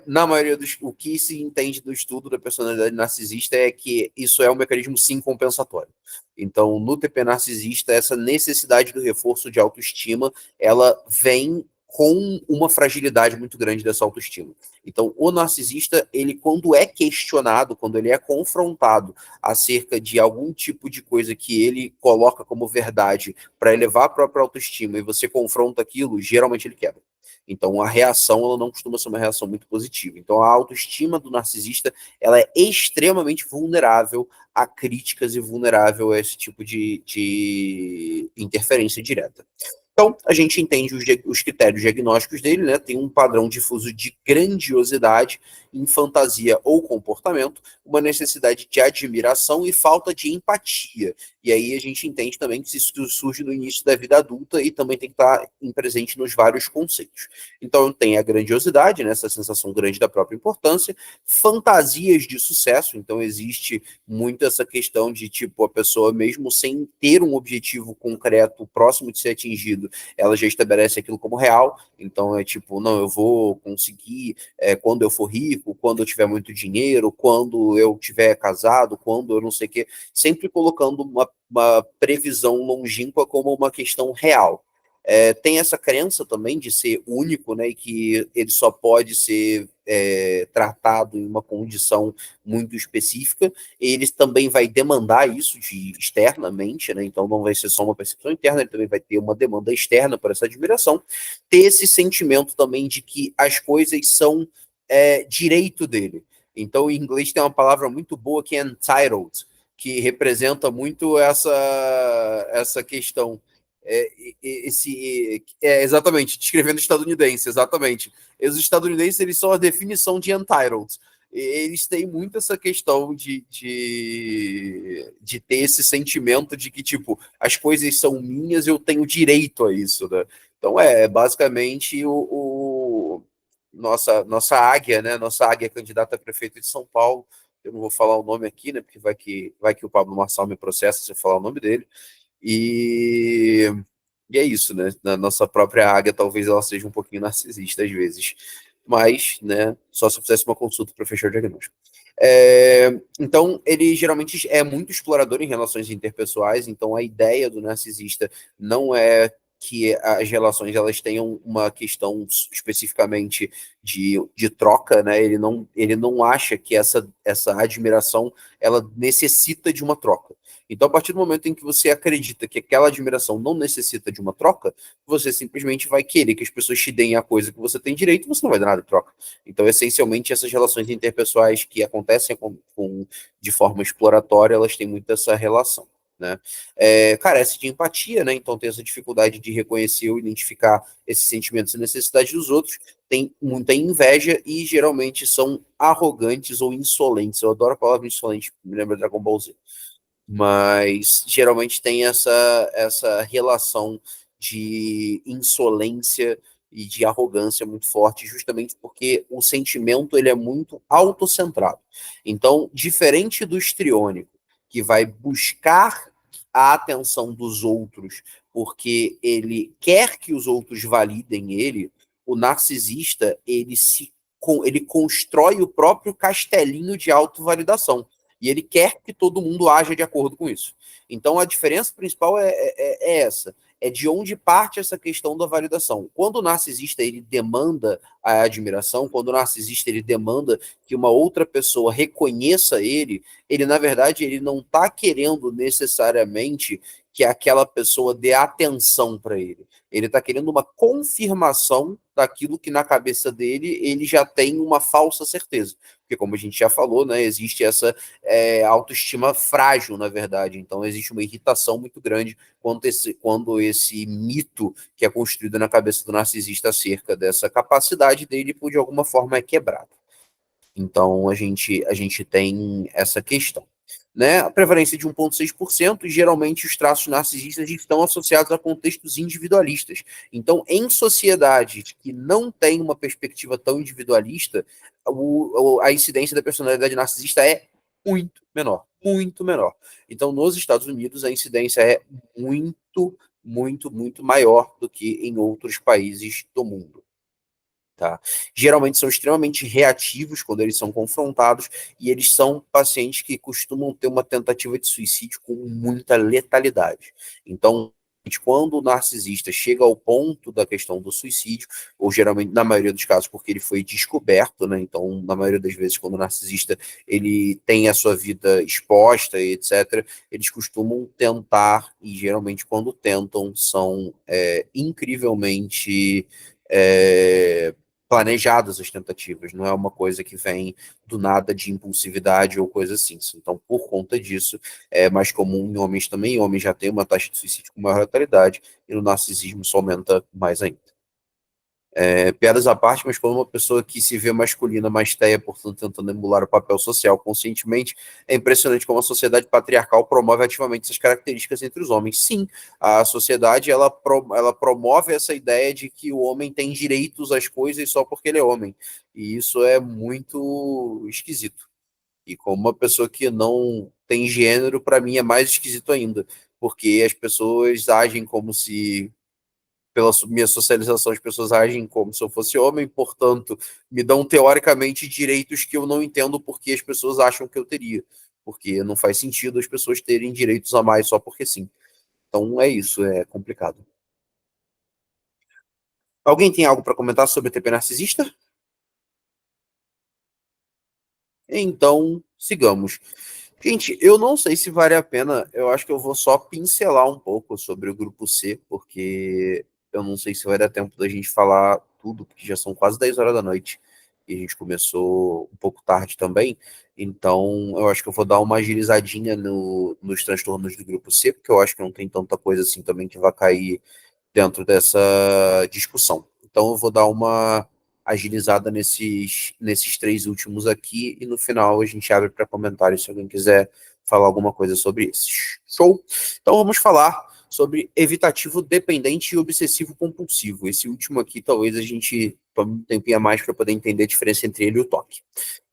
na maioria o que se entende do estudo da personalidade narcisista é que isso é um mecanismo sim compensatório. Então, no TP narcisista, essa necessidade do reforço de autoestima, ela vem com uma fragilidade muito grande dessa autoestima. Então, o narcisista, ele quando é questionado, quando ele é confrontado acerca de algum tipo de coisa que ele coloca como verdade para elevar a própria autoestima e você confronta aquilo, geralmente ele quebra. Então, a reação ela não costuma ser uma reação muito positiva. Então, a autoestima do narcisista ela é extremamente vulnerável a críticas e vulnerável a esse tipo de interferência direta. Então, a gente entende os critérios diagnósticos dele, né? Tem um padrão difuso de grandiosidade em fantasia ou comportamento, uma necessidade de admiração e falta de empatia. E aí a gente entende também que isso surge no início da vida adulta e também tem que estar presente nos vários conceitos. Então, tem a grandiosidade, né? Essa sensação grande da própria importância, fantasias de sucesso, então existe muito essa questão de, tipo, a pessoa mesmo sem ter um objetivo concreto próximo de ser atingido, ela já estabelece aquilo como real, então é tipo, não, eu vou conseguir quando eu for rico, quando eu tiver muito dinheiro, quando eu tiver casado, quando eu não sei o quê, sempre colocando uma previsão longínqua como uma questão real. Tem essa crença também de ser único, né, e que ele só pode ser tratado em uma condição muito específica. Ele também vai demandar isso externamente, né, então não vai ser só uma percepção interna, ele também vai ter uma demanda externa por essa admiração. Ter esse sentimento também de que as coisas são direito dele. Então, em inglês tem uma palavra muito boa que é entitled, que representa muito essa questão. Exatamente, descrevendo estadunidense, exatamente. Os estadunidenses, eles são a definição de entitled. Eles têm muito essa questão de ter esse sentimento de que, tipo, as coisas são minhas, eu tenho direito a isso, né? Então, basicamente nossa águia, né? Nossa águia candidata a prefeito de São Paulo. Eu não vou falar o nome aqui, né? Porque vai que o Pablo Marçal me processa se eu falar o nome dele. E é isso, né? Na nossa própria águia, talvez ela seja um pouquinho narcisista às vezes. Mas, né? Só se eu fizesse uma consulta para fechar o diagnóstico. Então, ele geralmente é muito explorador em relações interpessoais. Então, a ideia do narcisista não é que as relações elas tenham uma questão especificamente de troca, né? Ele não acha que essa admiração ela necessita de uma troca. Então, a partir do momento em que você acredita que aquela admiração não necessita de uma troca, você simplesmente vai querer que as pessoas te deem a coisa que você tem direito e você não vai dar nada de troca. Então, essencialmente, essas relações interpessoais que acontecem de forma exploratória, elas têm muito essa relação. Né? Carece de empatia, né? Então tem essa dificuldade de reconhecer ou identificar esses sentimentos e necessidades dos outros, tem muita inveja e geralmente são arrogantes ou insolentes. Eu adoro a palavra insolente, me lembra Dragon Ball Z. Mas geralmente tem essa relação de insolência e de arrogância muito forte, justamente porque o sentimento ele é muito autocentrado. Então, diferente do histriônico, que vai buscar a atenção dos outros porque ele quer que os outros validem ele, o narcisista ele constrói o próprio castelinho de autovalidação. E ele quer que todo mundo haja de acordo com isso. Então, a diferença principal é essa. é de onde parte essa questão da validação. Quando o narcisista ele demanda a admiração, quando o narcisista ele demanda que uma outra pessoa reconheça ele na verdade ele não está querendo necessariamente que aquela pessoa dê atenção para ele. Ele está querendo uma confirmação daquilo que na cabeça dele ele já tem uma falsa certeza. Porque, como a gente já falou, né, existe essa autoestima frágil, na verdade. Então, existe uma irritação muito grande quando esse mito que é construído na cabeça do narcisista acerca dessa capacidade dele, por de alguma forma, é quebrado. Então, a gente tem essa questão. Né? A prevalência de 1,6%, geralmente os traços narcisistas estão associados a contextos individualistas. Então, em sociedades que não têm uma perspectiva tão individualista, a incidência da personalidade narcisista é muito menor, muito menor. Então, nos Estados Unidos, a incidência é muito, muito, muito maior do que em outros países do mundo. Tá? Geralmente são extremamente reativos quando eles são confrontados e eles são pacientes que costumam ter uma tentativa de suicídio com muita letalidade. Então, quando o narcisista chega ao ponto da questão do suicídio, ou geralmente, na maioria dos casos, porque ele foi descoberto, né? Então, na maioria das vezes, quando o narcisista ele tem a sua vida exposta e etc., eles costumam tentar, e geralmente quando tentam, são incrivelmente planejadas as tentativas, não é uma coisa que vem do nada de impulsividade ou coisa assim. Então, por conta disso, é mais comum em homens também. Homens já têm uma taxa de suicídio com maior letalidade e no narcisismo isso aumenta mais ainda. Piadas à parte, mas quando uma pessoa que se vê masculina, mas teia, portanto, tentando emular o papel social conscientemente, é impressionante como a sociedade patriarcal promove ativamente essas características entre os homens. Sim, a sociedade ela promove essa ideia de que o homem tem direitos às coisas só porque ele é homem. E isso é muito esquisito. E como uma pessoa que não tem gênero, para mim é mais esquisito ainda, porque as pessoas agem como se pela minha socialização, as pessoas agem como se eu fosse homem, portanto, me dão teoricamente direitos que eu não entendo porque as pessoas acham que eu teria. Porque não faz sentido as pessoas terem direitos a mais só porque sim. Então é isso, é complicado. Alguém tem algo para comentar sobre TP narcisista? Então, sigamos. Gente, eu não sei se vale a pena, eu acho que eu vou só pincelar um pouco sobre o grupo C, porque eu não sei se vai dar tempo da gente falar tudo, porque já são quase 10 horas da noite, e a gente começou um pouco tarde também, então eu acho que eu vou dar uma agilizadinha nos transtornos do grupo C, porque eu acho que não tem tanta coisa assim também que vai cair dentro dessa discussão. Então eu vou dar uma agilizada nesses três últimos aqui e no final a gente abre para comentários se alguém quiser falar alguma coisa sobre esses. Show? Então vamos falar sobre evitativo dependente e obsessivo compulsivo. Esse último aqui talvez a gente tome um tempinho a mais para poder entender a diferença entre ele e o TOC.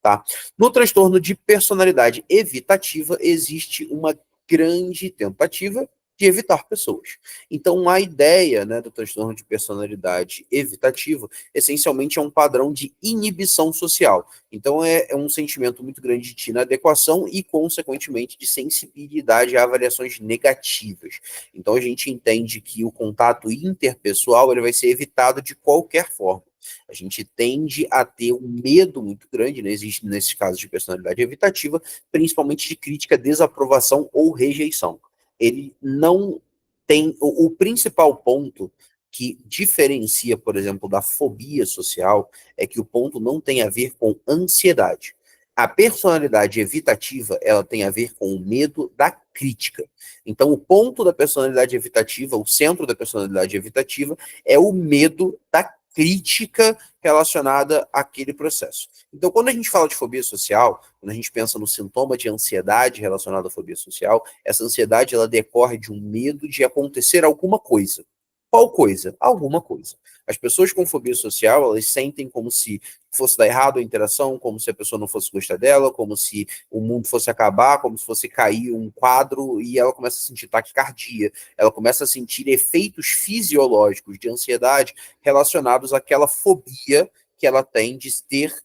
Tá? No transtorno de personalidade evitativa existe uma grande tentativa de evitar pessoas. Então, a ideia, né, do transtorno de personalidade evitativo, essencialmente é um padrão de inibição social. Então, é um sentimento muito grande de inadequação e, consequentemente, de sensibilidade a avaliações negativas. Então, a gente entende que o contato interpessoal ele vai ser evitado de qualquer forma. A gente tende a ter um medo muito grande, né? Existe nesses casos de personalidade evitativa, principalmente de crítica, desaprovação ou rejeição. Ele não tem o principal ponto que diferencia, por exemplo, da fobia social é que o ponto não tem a ver com ansiedade. A personalidade evitativa, ela tem a ver com o medo da crítica. Então, o ponto da personalidade evitativa, o centro da personalidade evitativa, é o medo da crítica relacionada àquele processo. Então, quando a gente fala de fobia social, quando a gente pensa no sintoma de ansiedade relacionado à fobia social, essa ansiedade ela decorre de um medo de acontecer alguma coisa. Qual coisa? Alguma coisa. As pessoas com fobia social, elas sentem como se fosse dar errado a interação, como se a pessoa não fosse gostar dela, como se o mundo fosse acabar, como se fosse cair um quadro, e ela começa a sentir taquicardia, ela começa a sentir efeitos fisiológicos de ansiedade relacionados àquela fobia que ela tem de ter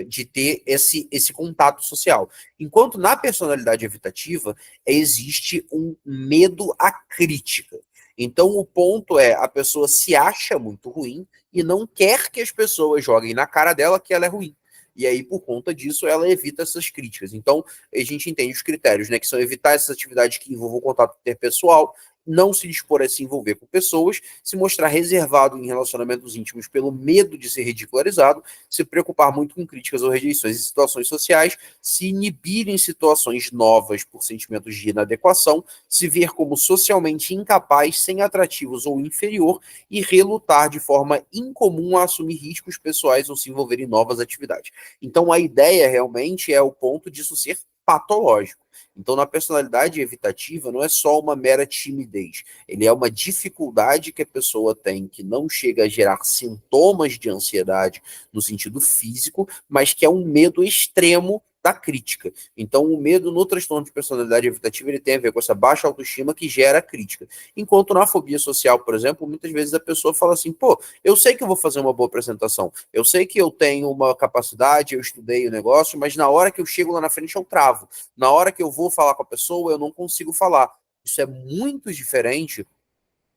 de ter esse contato social. Enquanto na personalidade evitativa existe um medo à crítica. Então o ponto é, a pessoa se acha muito ruim e não quer que as pessoas joguem na cara dela que ela é ruim. E aí, por conta disso, ela evita essas críticas. Então, a gente entende os critérios, né? Que são evitar essas atividades que envolvam contato interpessoal, não se dispor a se envolver com pessoas, se mostrar reservado em relacionamentos íntimos pelo medo de ser ridicularizado, se preocupar muito com críticas ou rejeições em situações sociais, se inibir em situações novas por sentimentos de inadequação, se ver como socialmente incapaz, sem atrativos ou inferior e relutar de forma incomum a assumir riscos pessoais ou se envolver em novas atividades. Então a ideia realmente é o ponto disso ser patológico. Então, na personalidade evitativa, não é só uma mera timidez. Ele é uma dificuldade que a pessoa tem, que não chega a gerar sintomas de ansiedade no sentido físico, mas que é um medo extremo da crítica. Então, o medo no transtorno de personalidade evitativa, ele tem a ver com essa baixa autoestima que gera crítica. Enquanto na fobia social, por exemplo, muitas vezes a pessoa fala assim, pô, eu sei que eu vou fazer uma boa apresentação, eu sei que eu tenho uma capacidade, eu estudei o negócio, mas na hora que eu chego lá na frente eu travo. Na hora que eu vou falar com a pessoa, eu não consigo falar. Isso é muito diferente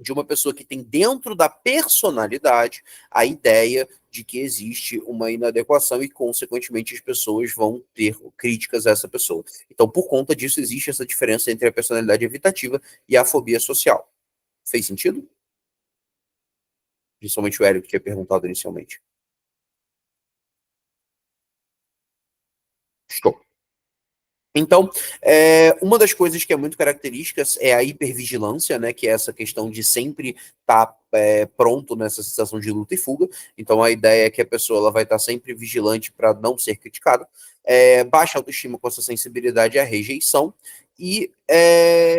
de uma pessoa que tem dentro da personalidade a ideia de que existe uma inadequação e, consequentemente, as pessoas vão ter críticas a essa pessoa. Então, por conta disso, existe essa diferença entre a personalidade evitativa e a fobia social. Fez sentido? Principalmente o Hélio que tinha perguntado inicialmente. Estou. Então, uma das coisas que é muito característica é a hipervigilância, né, que é essa questão de sempre estar pronto nessa situação de luta e fuga. Então, a ideia é que a pessoa ela vai estar sempre vigilante para não ser criticada. Baixa autoestima com essa sensibilidade à rejeição. E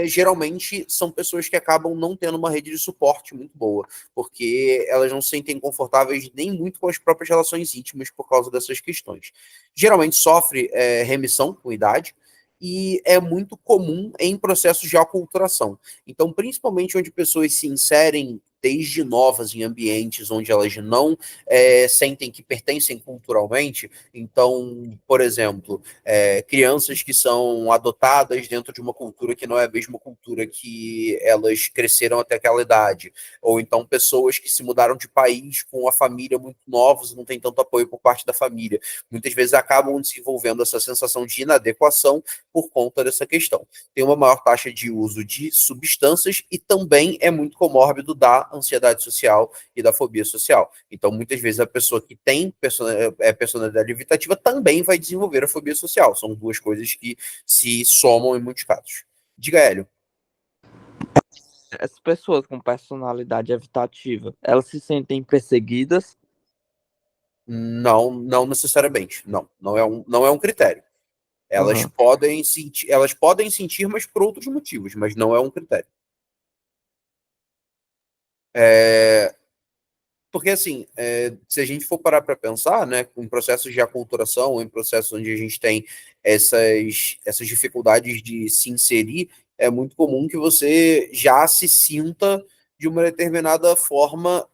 geralmente são pessoas que acabam não tendo uma rede de suporte muito boa, porque elas não se sentem confortáveis nem muito com as próprias relações íntimas por causa dessas questões. Geralmente sofre remissão com idade, e é muito comum em processos de aculturação. Então, principalmente onde pessoas se inserem desde novas em ambientes onde elas não sentem que pertencem culturalmente. Então, por exemplo, crianças que são adotadas dentro de uma cultura que não é a mesma cultura que elas cresceram até aquela idade. Ou então pessoas que se mudaram de país com a família muito novos e não tem tanto apoio por parte da família. Muitas vezes acabam desenvolvendo essa sensação de inadequação por conta dessa questão. Tem uma maior taxa de uso de substâncias e também é muito comórbido da ansiedade social e da fobia social. Então, muitas vezes a pessoa que tem personalidade evitativa também vai desenvolver a fobia social. São duas coisas que se somam em muitos casos. Diga, Hélio. As pessoas com personalidade evitativa, elas se sentem perseguidas? Não, não necessariamente. Não é um critério. Elas podem sentir, mas por outros motivos, mas não é um critério. Porque, assim, se a gente for parar para pensar, né, em processos de aculturação, em processos onde a gente tem essas dificuldades de se inserir, é muito comum que você já se sinta de uma determinada forma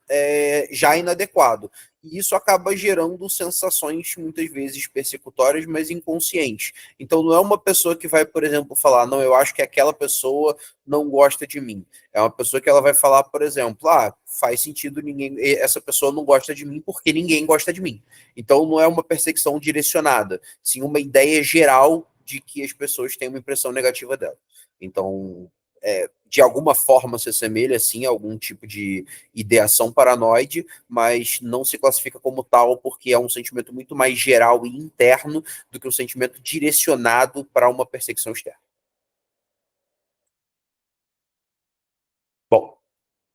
já inadequado. E isso acaba gerando sensações, muitas vezes, persecutórias, mas inconscientes. Então, não é uma pessoa que vai, por exemplo, falar, não, eu acho que aquela pessoa não gosta de mim. É uma pessoa que ela vai falar, por exemplo, faz sentido, essa pessoa não gosta de mim porque ninguém gosta de mim. Então não é uma perseguição direcionada, sim uma ideia geral de que as pessoas têm uma impressão negativa dela. Então, de alguma forma se assemelha, sim, a algum tipo de ideação paranoide, mas não se classifica como tal porque é um sentimento muito mais geral e interno do que um sentimento direcionado para uma perseguição externa. Bom,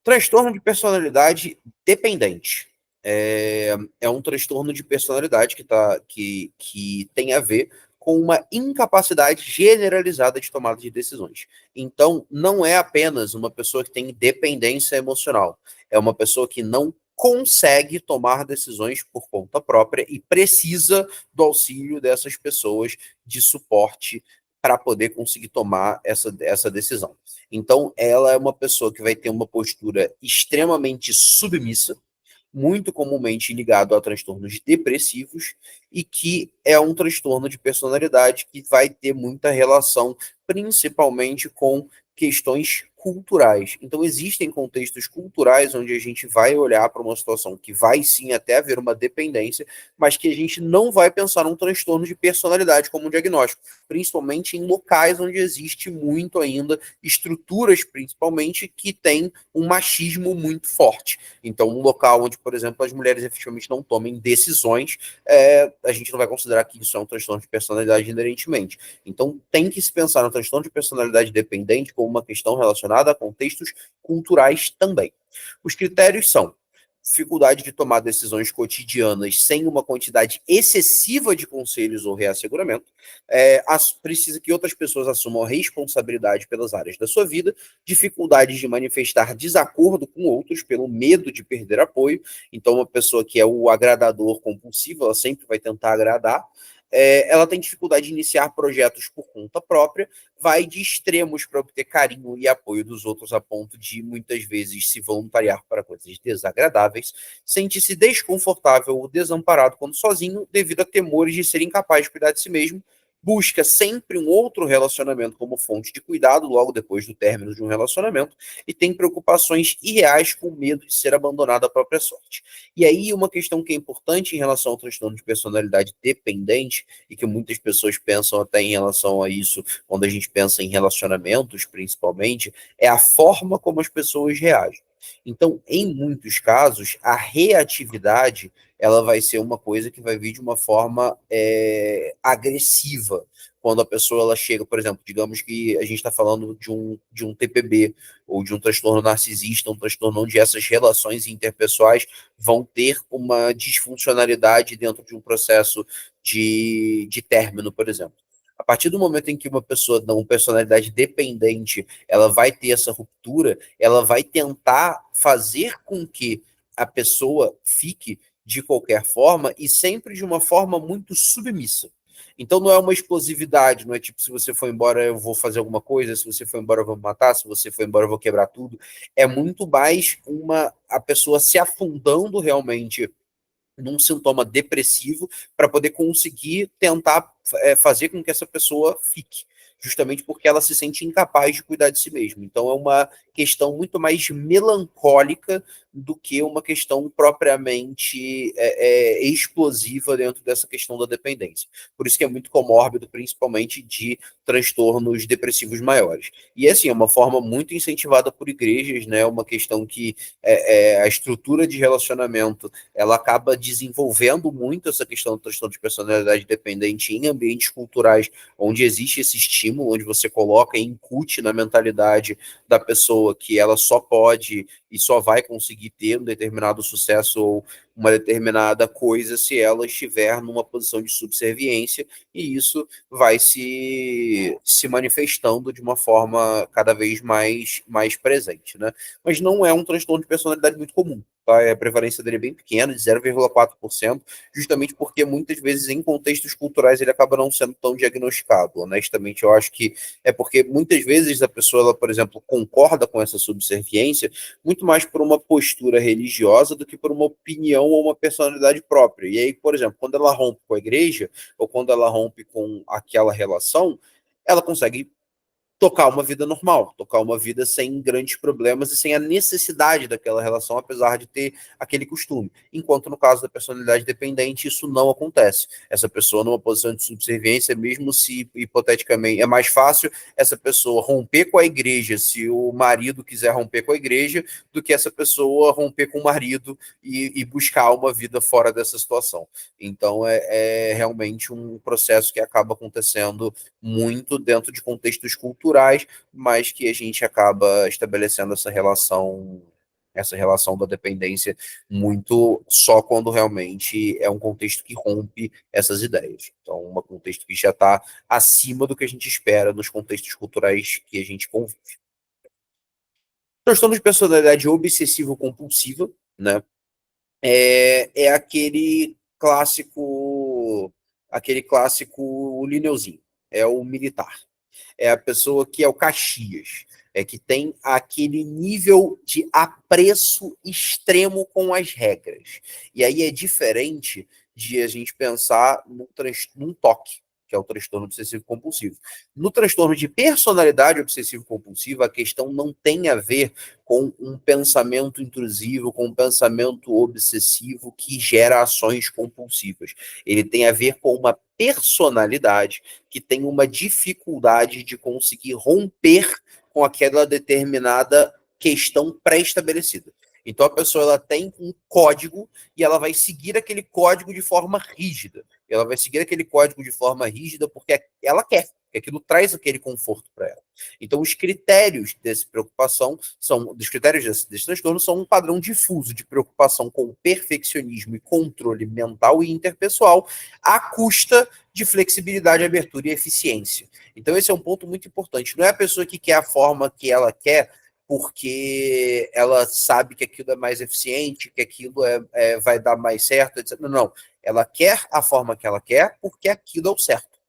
transtorno de personalidade dependente. É um transtorno de personalidade que tem a ver com uma incapacidade generalizada de tomada de decisões. Então, não é apenas uma pessoa que tem dependência emocional, é uma pessoa que não consegue tomar decisões por conta própria e precisa do auxílio dessas pessoas de suporte para poder conseguir tomar essa decisão. Então, ela é uma pessoa que vai ter uma postura extremamente submissa, muito comumente ligado a transtornos depressivos e que é um transtorno de personalidade que vai ter muita relação, principalmente com questões culturais. Então, existem contextos culturais onde a gente vai olhar para uma situação que vai sim até haver uma dependência, mas que a gente não vai pensar num transtorno de personalidade como um diagnóstico, principalmente em locais onde existe muito ainda estruturas, principalmente, que têm um machismo muito forte. Então, um local onde, por exemplo, as mulheres efetivamente não tomem decisões, a gente não vai considerar que isso é um transtorno de personalidade inerentemente. Então, tem que se pensar no transtorno de personalidade dependente como uma questão relacionada a contextos culturais também. Os critérios são dificuldade de tomar decisões cotidianas sem uma quantidade excessiva de conselhos ou reasseguramento, precisa que outras pessoas assumam a responsabilidade pelas áreas da sua vida, dificuldades de manifestar desacordo com outros pelo medo de perder apoio, então uma pessoa que é o agradador compulsivo, ela sempre vai tentar agradar, ela tem dificuldade de iniciar projetos por conta própria, vai de extremos para obter carinho e apoio dos outros a ponto de muitas vezes se voluntariar para coisas desagradáveis, sente-se desconfortável ou desamparado quando sozinho devido a temores de ser incapaz de cuidar de si mesmo, busca sempre um outro relacionamento como fonte de cuidado logo depois do término de um relacionamento e tem preocupações irreais com medo de ser abandonado à própria sorte. E aí uma questão que é importante em relação ao transtorno de personalidade dependente e que muitas pessoas pensam até em relação a isso quando a gente pensa em relacionamentos, principalmente, é a forma como as pessoas reagem. Então, em muitos casos, a reatividade ela vai ser uma coisa que vai vir de uma forma agressiva. Quando a pessoa ela chega, por exemplo, digamos que a gente está falando de um TPB ou de um transtorno narcisista, um transtorno onde essas relações interpessoais vão ter uma disfuncionalidade dentro de um processo de término, por exemplo. A partir do momento em que uma pessoa, uma personalidade dependente, ela vai ter essa ruptura, ela vai tentar fazer com que a pessoa fique de qualquer forma e sempre de uma forma muito submissa. Então não é uma explosividade, não é tipo, se você for embora eu vou fazer alguma coisa, se você for embora eu vou me matar, se você for embora eu vou quebrar tudo. É muito mais a pessoa se afundando realmente num sintoma depressivo para poder conseguir tentar fazer com que essa pessoa fique, justamente porque ela se sente incapaz de cuidar de si mesma. Então é uma questão muito mais melancólica do que uma questão propriamente explosiva dentro dessa questão da dependência. Por isso que é muito comórbido, principalmente de transtornos depressivos maiores. E assim, é uma forma muito incentivada por igrejas, né? Uma questão que a estrutura de relacionamento ela acaba desenvolvendo muito essa questão do transtorno de personalidade dependente em ambientes culturais onde existe esse estímulo, onde você coloca e incute na mentalidade da pessoa que ela só pode e só vai conseguir ter um determinado sucesso ou uma determinada coisa se ela estiver numa posição de subserviência, e isso vai se manifestando de uma forma cada vez mais presente, né? Mas não é um transtorno de personalidade muito comum. Tá? A prevalência dele é bem pequena, de 0,4%, justamente porque muitas vezes em contextos culturais ele acaba não sendo tão diagnosticado. Honestamente, eu acho que é porque muitas vezes a pessoa, ela, por exemplo, concorda com essa subserviência muito mais por uma postura religiosa do que por uma opinião ou uma personalidade própria. E aí, por exemplo, quando ela rompe com a igreja ou quando ela rompe com aquela relação, ela consegue tocar uma vida normal, tocar uma vida sem grandes problemas e sem a necessidade daquela relação, apesar de ter aquele costume. Enquanto no caso da personalidade dependente, isso não acontece. Essa pessoa numa posição de subserviência, mesmo se hipoteticamente é mais fácil essa pessoa romper com a igreja, se o marido quiser romper com a igreja, do que essa pessoa romper com o marido e buscar uma vida fora dessa situação. Então é realmente um processo que acaba acontecendo muito dentro de contextos culturais, mas que a gente acaba estabelecendo essa relação da dependência muito só quando realmente é um contexto que rompe essas ideias. Então, um contexto que já está acima do que a gente espera nos contextos culturais que a gente convive. Transtorno de personalidade obsessivo-compulsiva, né? É aquele clássico Lineuzinho, é o militar. É a pessoa que é o Caxias, é que tem aquele nível de apreço extremo com as regras. E aí é diferente de a gente pensar num toque, que é o transtorno obsessivo compulsivo. No transtorno de personalidade obsessivo compulsiva, a questão não tem a ver com um pensamento intrusivo, com um pensamento obsessivo que gera ações compulsivas. Ele tem a ver com uma personalidade que tem uma dificuldade de conseguir romper com aquela determinada questão pré-estabelecida. Então a pessoa ela tem um código e ela vai seguir aquele código de forma rígida. Ela vai seguir aquele código de forma rígida porque ela quer, porque aquilo traz aquele conforto para ela. Então os critérios dessa preocupação dos critérios desse transtorno são um padrão difuso de preocupação com perfeccionismo e controle mental e interpessoal à custa de flexibilidade, abertura e eficiência. Então esse é um ponto muito importante. Não é a pessoa que quer a forma que ela quer porque ela sabe que aquilo é mais eficiente, que aquilo vai dar mais certo, etc. Não. Ela quer a forma que ela quer porque aquilo é o certo.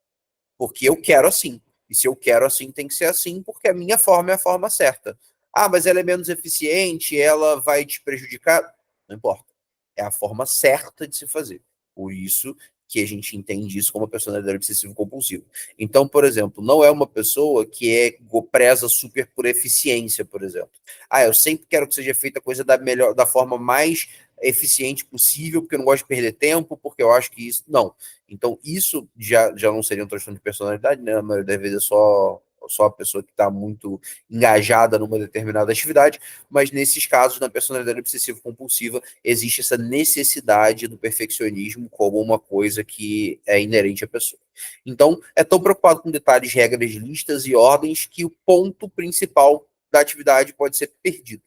Porque eu quero assim. E se eu quero assim, tem que ser assim, porque a minha forma é a forma certa. Ah, mas ela é menos eficiente, ela vai te prejudicar? Não importa. É a forma certa de se fazer. Por isso que a gente entende isso como uma personalidade obsessivo-compulsiva. Então, por exemplo, não é uma pessoa que preza super por eficiência, por exemplo. Ah, eu sempre quero que seja feita a coisa da forma mais eficiente possível, porque eu não gosto de perder tempo, porque eu acho que isso... Não. Então, isso já não seria um transtorno de personalidade, né? Na maioria das vezes é só a pessoa que está muito engajada numa determinada atividade, mas nesses casos, na personalidade obsessivo-compulsiva, existe essa necessidade do perfeccionismo como uma coisa que é inerente à pessoa. Então, é tão preocupado com detalhes, regras, listas e ordens que o ponto principal da atividade pode ser perdido.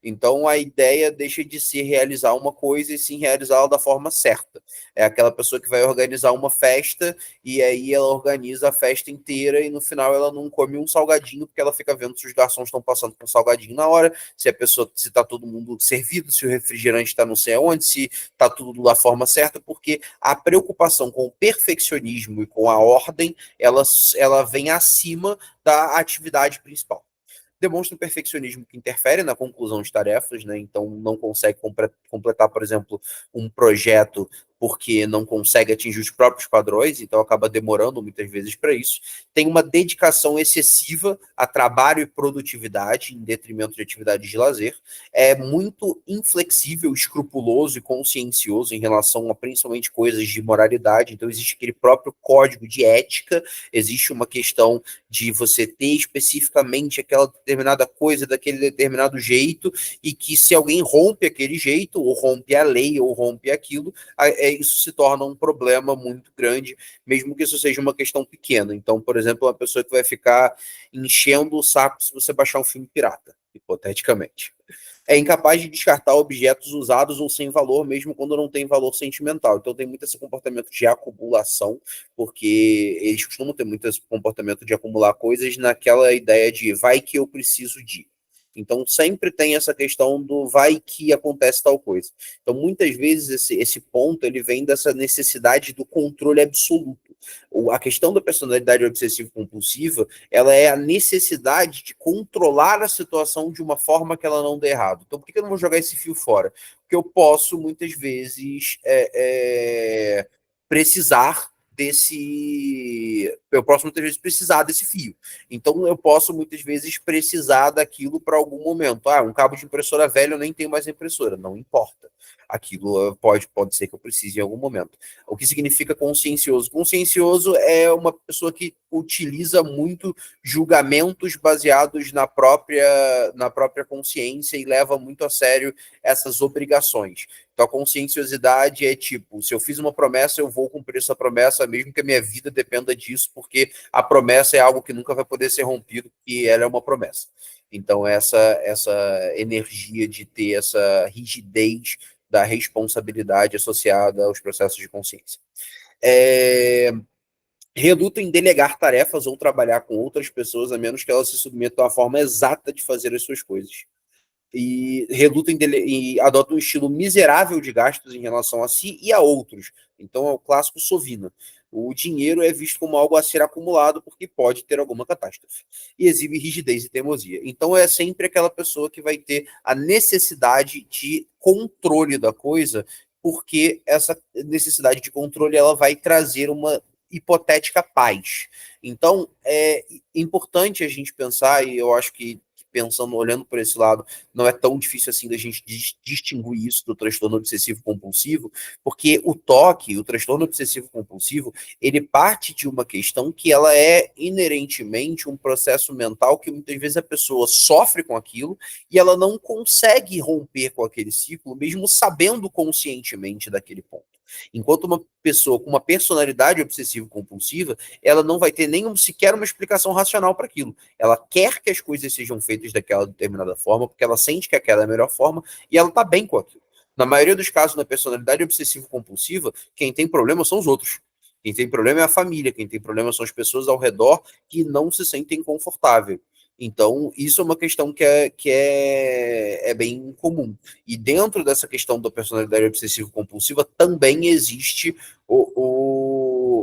Então, a ideia deixa de ser realizar uma coisa e sim realizá-la da forma certa. É aquela pessoa que vai organizar uma festa e aí ela organiza a festa inteira e no final ela não come um salgadinho porque ela fica vendo se os garçons estão passando com salgadinho na hora, se está todo mundo servido, se o refrigerante está não sei aonde, se está tudo da forma certa, porque a preocupação com o perfeccionismo e com a ordem, ela vem acima da atividade principal. Demonstra um perfeccionismo que interfere na conclusão de tarefas, né? Então não consegue completar, por exemplo, um projeto porque não consegue atingir os próprios padrões, então acaba demorando muitas vezes para isso. Tem uma dedicação excessiva a trabalho e produtividade em detrimento de atividades de lazer. É muito inflexível, escrupuloso e consciencioso em relação a principalmente coisas de moralidade. Então existe aquele próprio código de ética, existe uma questão de você ter especificamente aquela determinada coisa daquele determinado jeito e que se alguém rompe aquele jeito, ou rompe a lei, ou rompe aquilo, isso se torna um problema muito grande, mesmo que isso seja uma questão pequena. Então, por exemplo, uma pessoa que vai ficar enchendo o saco se você baixar um filme pirata, hipoteticamente. É incapaz de descartar objetos usados ou sem valor, mesmo quando não tem valor sentimental. Então tem muito esse comportamento de acumulação, porque eles costumam ter muito esse comportamento de acumular coisas naquela ideia de vai que eu preciso de. Então sempre tem essa questão do vai que acontece tal coisa. Então muitas vezes esse ponto ele vem dessa necessidade do controle absoluto. A questão da personalidade obsessivo-compulsiva, ela é a necessidade de controlar a situação de uma forma que ela não dê errado. Então por que eu não vou jogar esse fio fora? Porque eu posso muitas vezes precisar desse fio. Então eu posso muitas vezes precisar daquilo para algum momento. Um cabo de impressora velho, eu nem tenho mais impressora, não importa. Aquilo pode ser que eu precise em algum momento. O que significa consciencioso? Consciencioso é uma pessoa que utiliza muito julgamentos baseados na própria consciência e leva muito a sério essas obrigações. Então a conscienciosidade é tipo, se eu fiz uma promessa, eu vou cumprir essa promessa, mesmo que a minha vida dependa disso, porque a promessa é algo que nunca vai poder ser rompido, porque ela é uma promessa. Então essa energia de ter essa rigidez da responsabilidade associada aos processos de consciência. Reluta em delegar tarefas ou trabalhar com outras pessoas, a menos que elas se submetam à forma exata de fazer as suas coisas. E reluta e adota um estilo miserável de gastos em relação a si e a outros. Então é o clássico sovina. O dinheiro é visto como algo a ser acumulado porque pode ter alguma catástrofe. E exibe rigidez e teimosia. Então é sempre aquela pessoa que vai ter a necessidade de controle da coisa, porque essa necessidade de controle ela vai trazer uma hipotética paz. Então é importante a gente pensar, e eu acho que pensando, olhando por esse lado, não é tão difícil assim da gente distinguir isso do transtorno obsessivo compulsivo, porque o TOC, o transtorno obsessivo compulsivo, ele parte de uma questão que ela é inerentemente um processo mental que muitas vezes a pessoa sofre com aquilo e ela não consegue romper com aquele ciclo, mesmo sabendo conscientemente daquele ponto. Enquanto uma pessoa com uma personalidade obsessivo-compulsiva, ela não vai ter nenhum sequer uma explicação racional para aquilo. Ela quer que as coisas sejam feitas daquela determinada forma, porque ela sente que aquela é a melhor forma e ela está bem com aquilo. Na maioria dos casos, na personalidade obsessivo-compulsiva, quem tem problema são os outros. Quem tem problema é a família, quem tem problema são as pessoas ao redor que não se sentem confortáveis. Então, isso é uma questão que é bem comum. E dentro dessa questão da personalidade obsessivo-compulsiva também existe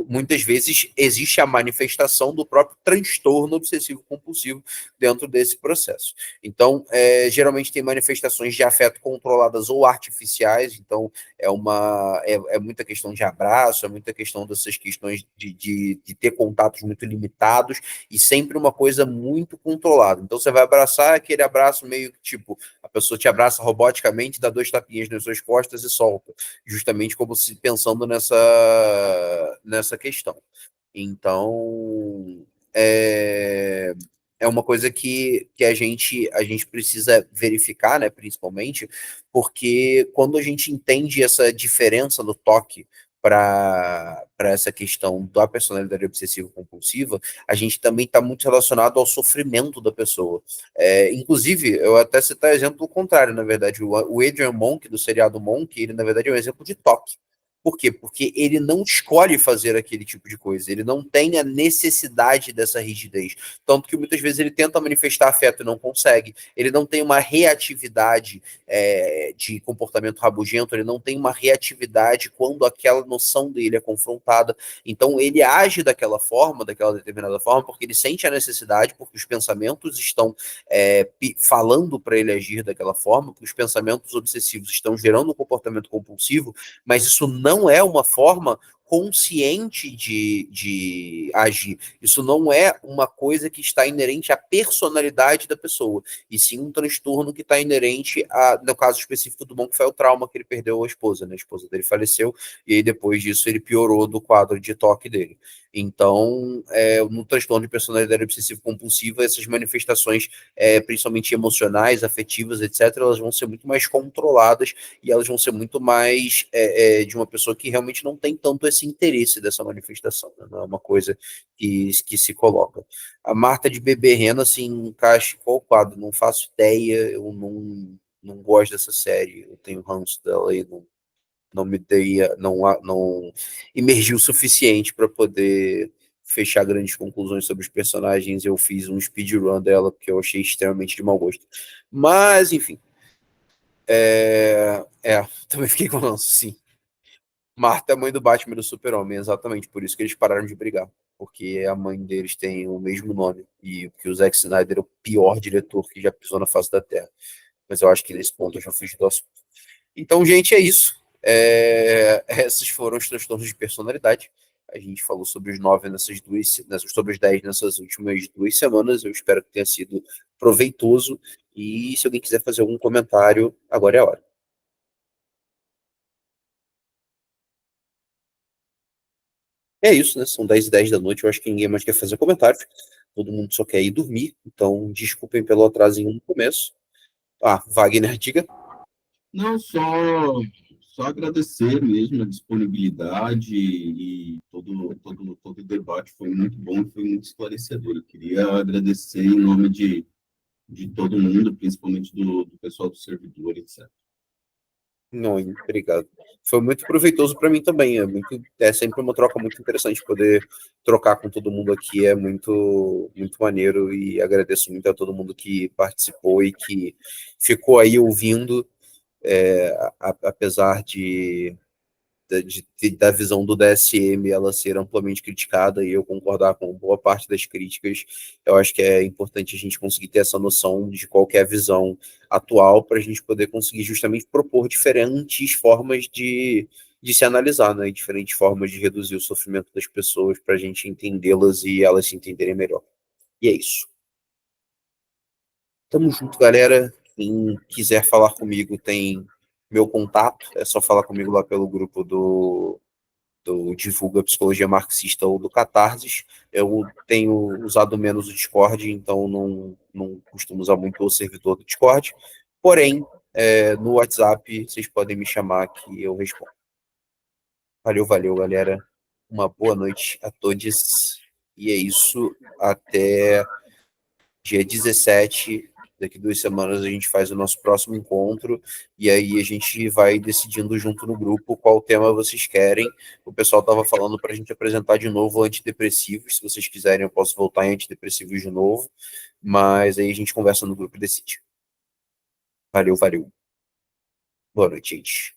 muitas vezes existe a manifestação do próprio transtorno obsessivo-compulsivo dentro desse processo. Então, geralmente tem manifestações de afeto controladas ou artificiais, então é muita questão de abraço, é muita questão dessas questões de ter contatos muito limitados e sempre uma coisa muito controlada. Então, você vai abraçar aquele abraço meio que tipo, a pessoa te abraça roboticamente, dá 2 tapinhas nas suas costas e solta, justamente como se pensando nessa questão. Então, é uma coisa que a gente precisa verificar, né, principalmente, porque quando a gente entende essa diferença no toque para essa questão da personalidade obsessiva-compulsiva, a gente também está muito relacionado ao sofrimento da pessoa. Inclusive, eu até citar exemplo contrário, na verdade, o Adrian Monk, do seriado Monk, ele na verdade é um exemplo de toque. Por quê? Porque ele não escolhe fazer aquele tipo de coisa, ele não tem a necessidade dessa rigidez. Tanto que muitas vezes ele tenta manifestar afeto e não consegue. Ele não tem uma reatividade de comportamento rabugento, ele não tem uma reatividade quando aquela noção dele é confrontada. Então ele age daquela forma, daquela determinada forma, porque ele sente a necessidade, porque os pensamentos estão falando para ele agir daquela forma, porque os pensamentos obsessivos estão gerando um comportamento compulsivo, mas isso não é uma forma consciente de agir. Isso não é uma coisa que está inerente à personalidade da pessoa, e sim um transtorno que está inerente no caso específico do Monk, foi o trauma que ele perdeu a esposa, né? A esposa dele faleceu, e aí depois disso ele piorou do quadro de toque dele. Então, no transtorno de personalidade obsessivo-compulsiva, essas manifestações, principalmente emocionais, afetivas, etc., elas vão ser muito mais controladas e elas vão ser muito mais de uma pessoa que realmente não tem tanto esse interesse dessa manifestação, né? Não é uma coisa que se coloca. A Marta de Bebê Rena, assim, encaixa em qual quadro? Não faço ideia, eu não gosto dessa série, eu tenho ranço dela e não me dei, não emergi o suficiente para poder fechar grandes conclusões sobre os personagens. Eu fiz um speedrun dela, porque eu achei extremamente de mau gosto. Mas, enfim. Também fiquei com ranço, sim. Marta é a mãe do Batman e do Super-Homem, exatamente, por isso que eles pararam de brigar. Porque a mãe deles tem o mesmo nome. E que o Zack Snyder é o pior diretor que já pisou na face da Terra. Mas eu acho que nesse ponto eu já fugi do assunto. Então, gente, é isso. Esses foram os transtornos de personalidade. A gente falou sobre os 9 sobre os 10 nessas últimas 2 semanas. Eu espero que tenha sido proveitoso. E se alguém quiser fazer algum comentário, agora é a hora. É isso, né? São 10h10 da noite. Eu acho que ninguém mais quer fazer comentário. Todo mundo só quer ir dormir. Então, desculpem pelo atrasinho no começo. Wagner, diga. Não, só agradecer mesmo a disponibilidade e todo o debate foi muito bom, foi muito esclarecedor. Eu queria agradecer em nome de todo mundo, principalmente do pessoal do servidor, etc. Não, obrigado. Foi muito proveitoso para mim também. É sempre uma troca muito interessante poder trocar com todo mundo aqui. É muito, muito maneiro e agradeço muito a todo mundo que participou e que ficou aí ouvindo, apesar da visão do DSM ela ser amplamente criticada e eu concordar com boa parte das críticas. Eu acho que é importante a gente conseguir ter essa noção de qual que é a visão atual para a gente poder conseguir justamente propor diferentes formas de se analisar, né? Diferentes formas de reduzir o sofrimento das pessoas para a gente entendê-las e elas se entenderem melhor. E é isso. Tamo junto, galera. Quem quiser falar comigo tem meu contato, é só falar comigo lá pelo grupo do Divulga Psicologia Marxista ou do Catarses. Eu tenho usado menos o Discord, então não costumo usar muito o servidor do Discord. Porém, no WhatsApp, vocês podem me chamar que eu respondo. Valeu, galera. Uma boa noite a todos. E é isso. Até dia 17. Daqui 2 semanas a gente faz o nosso próximo encontro e aí a gente vai decidindo junto no grupo qual tema vocês querem. O pessoal estava falando para a gente apresentar de novo antidepressivos. Se vocês quiserem, eu posso voltar em antidepressivos de novo, mas aí a gente conversa no grupo e decide. Valeu. Boa noite, gente.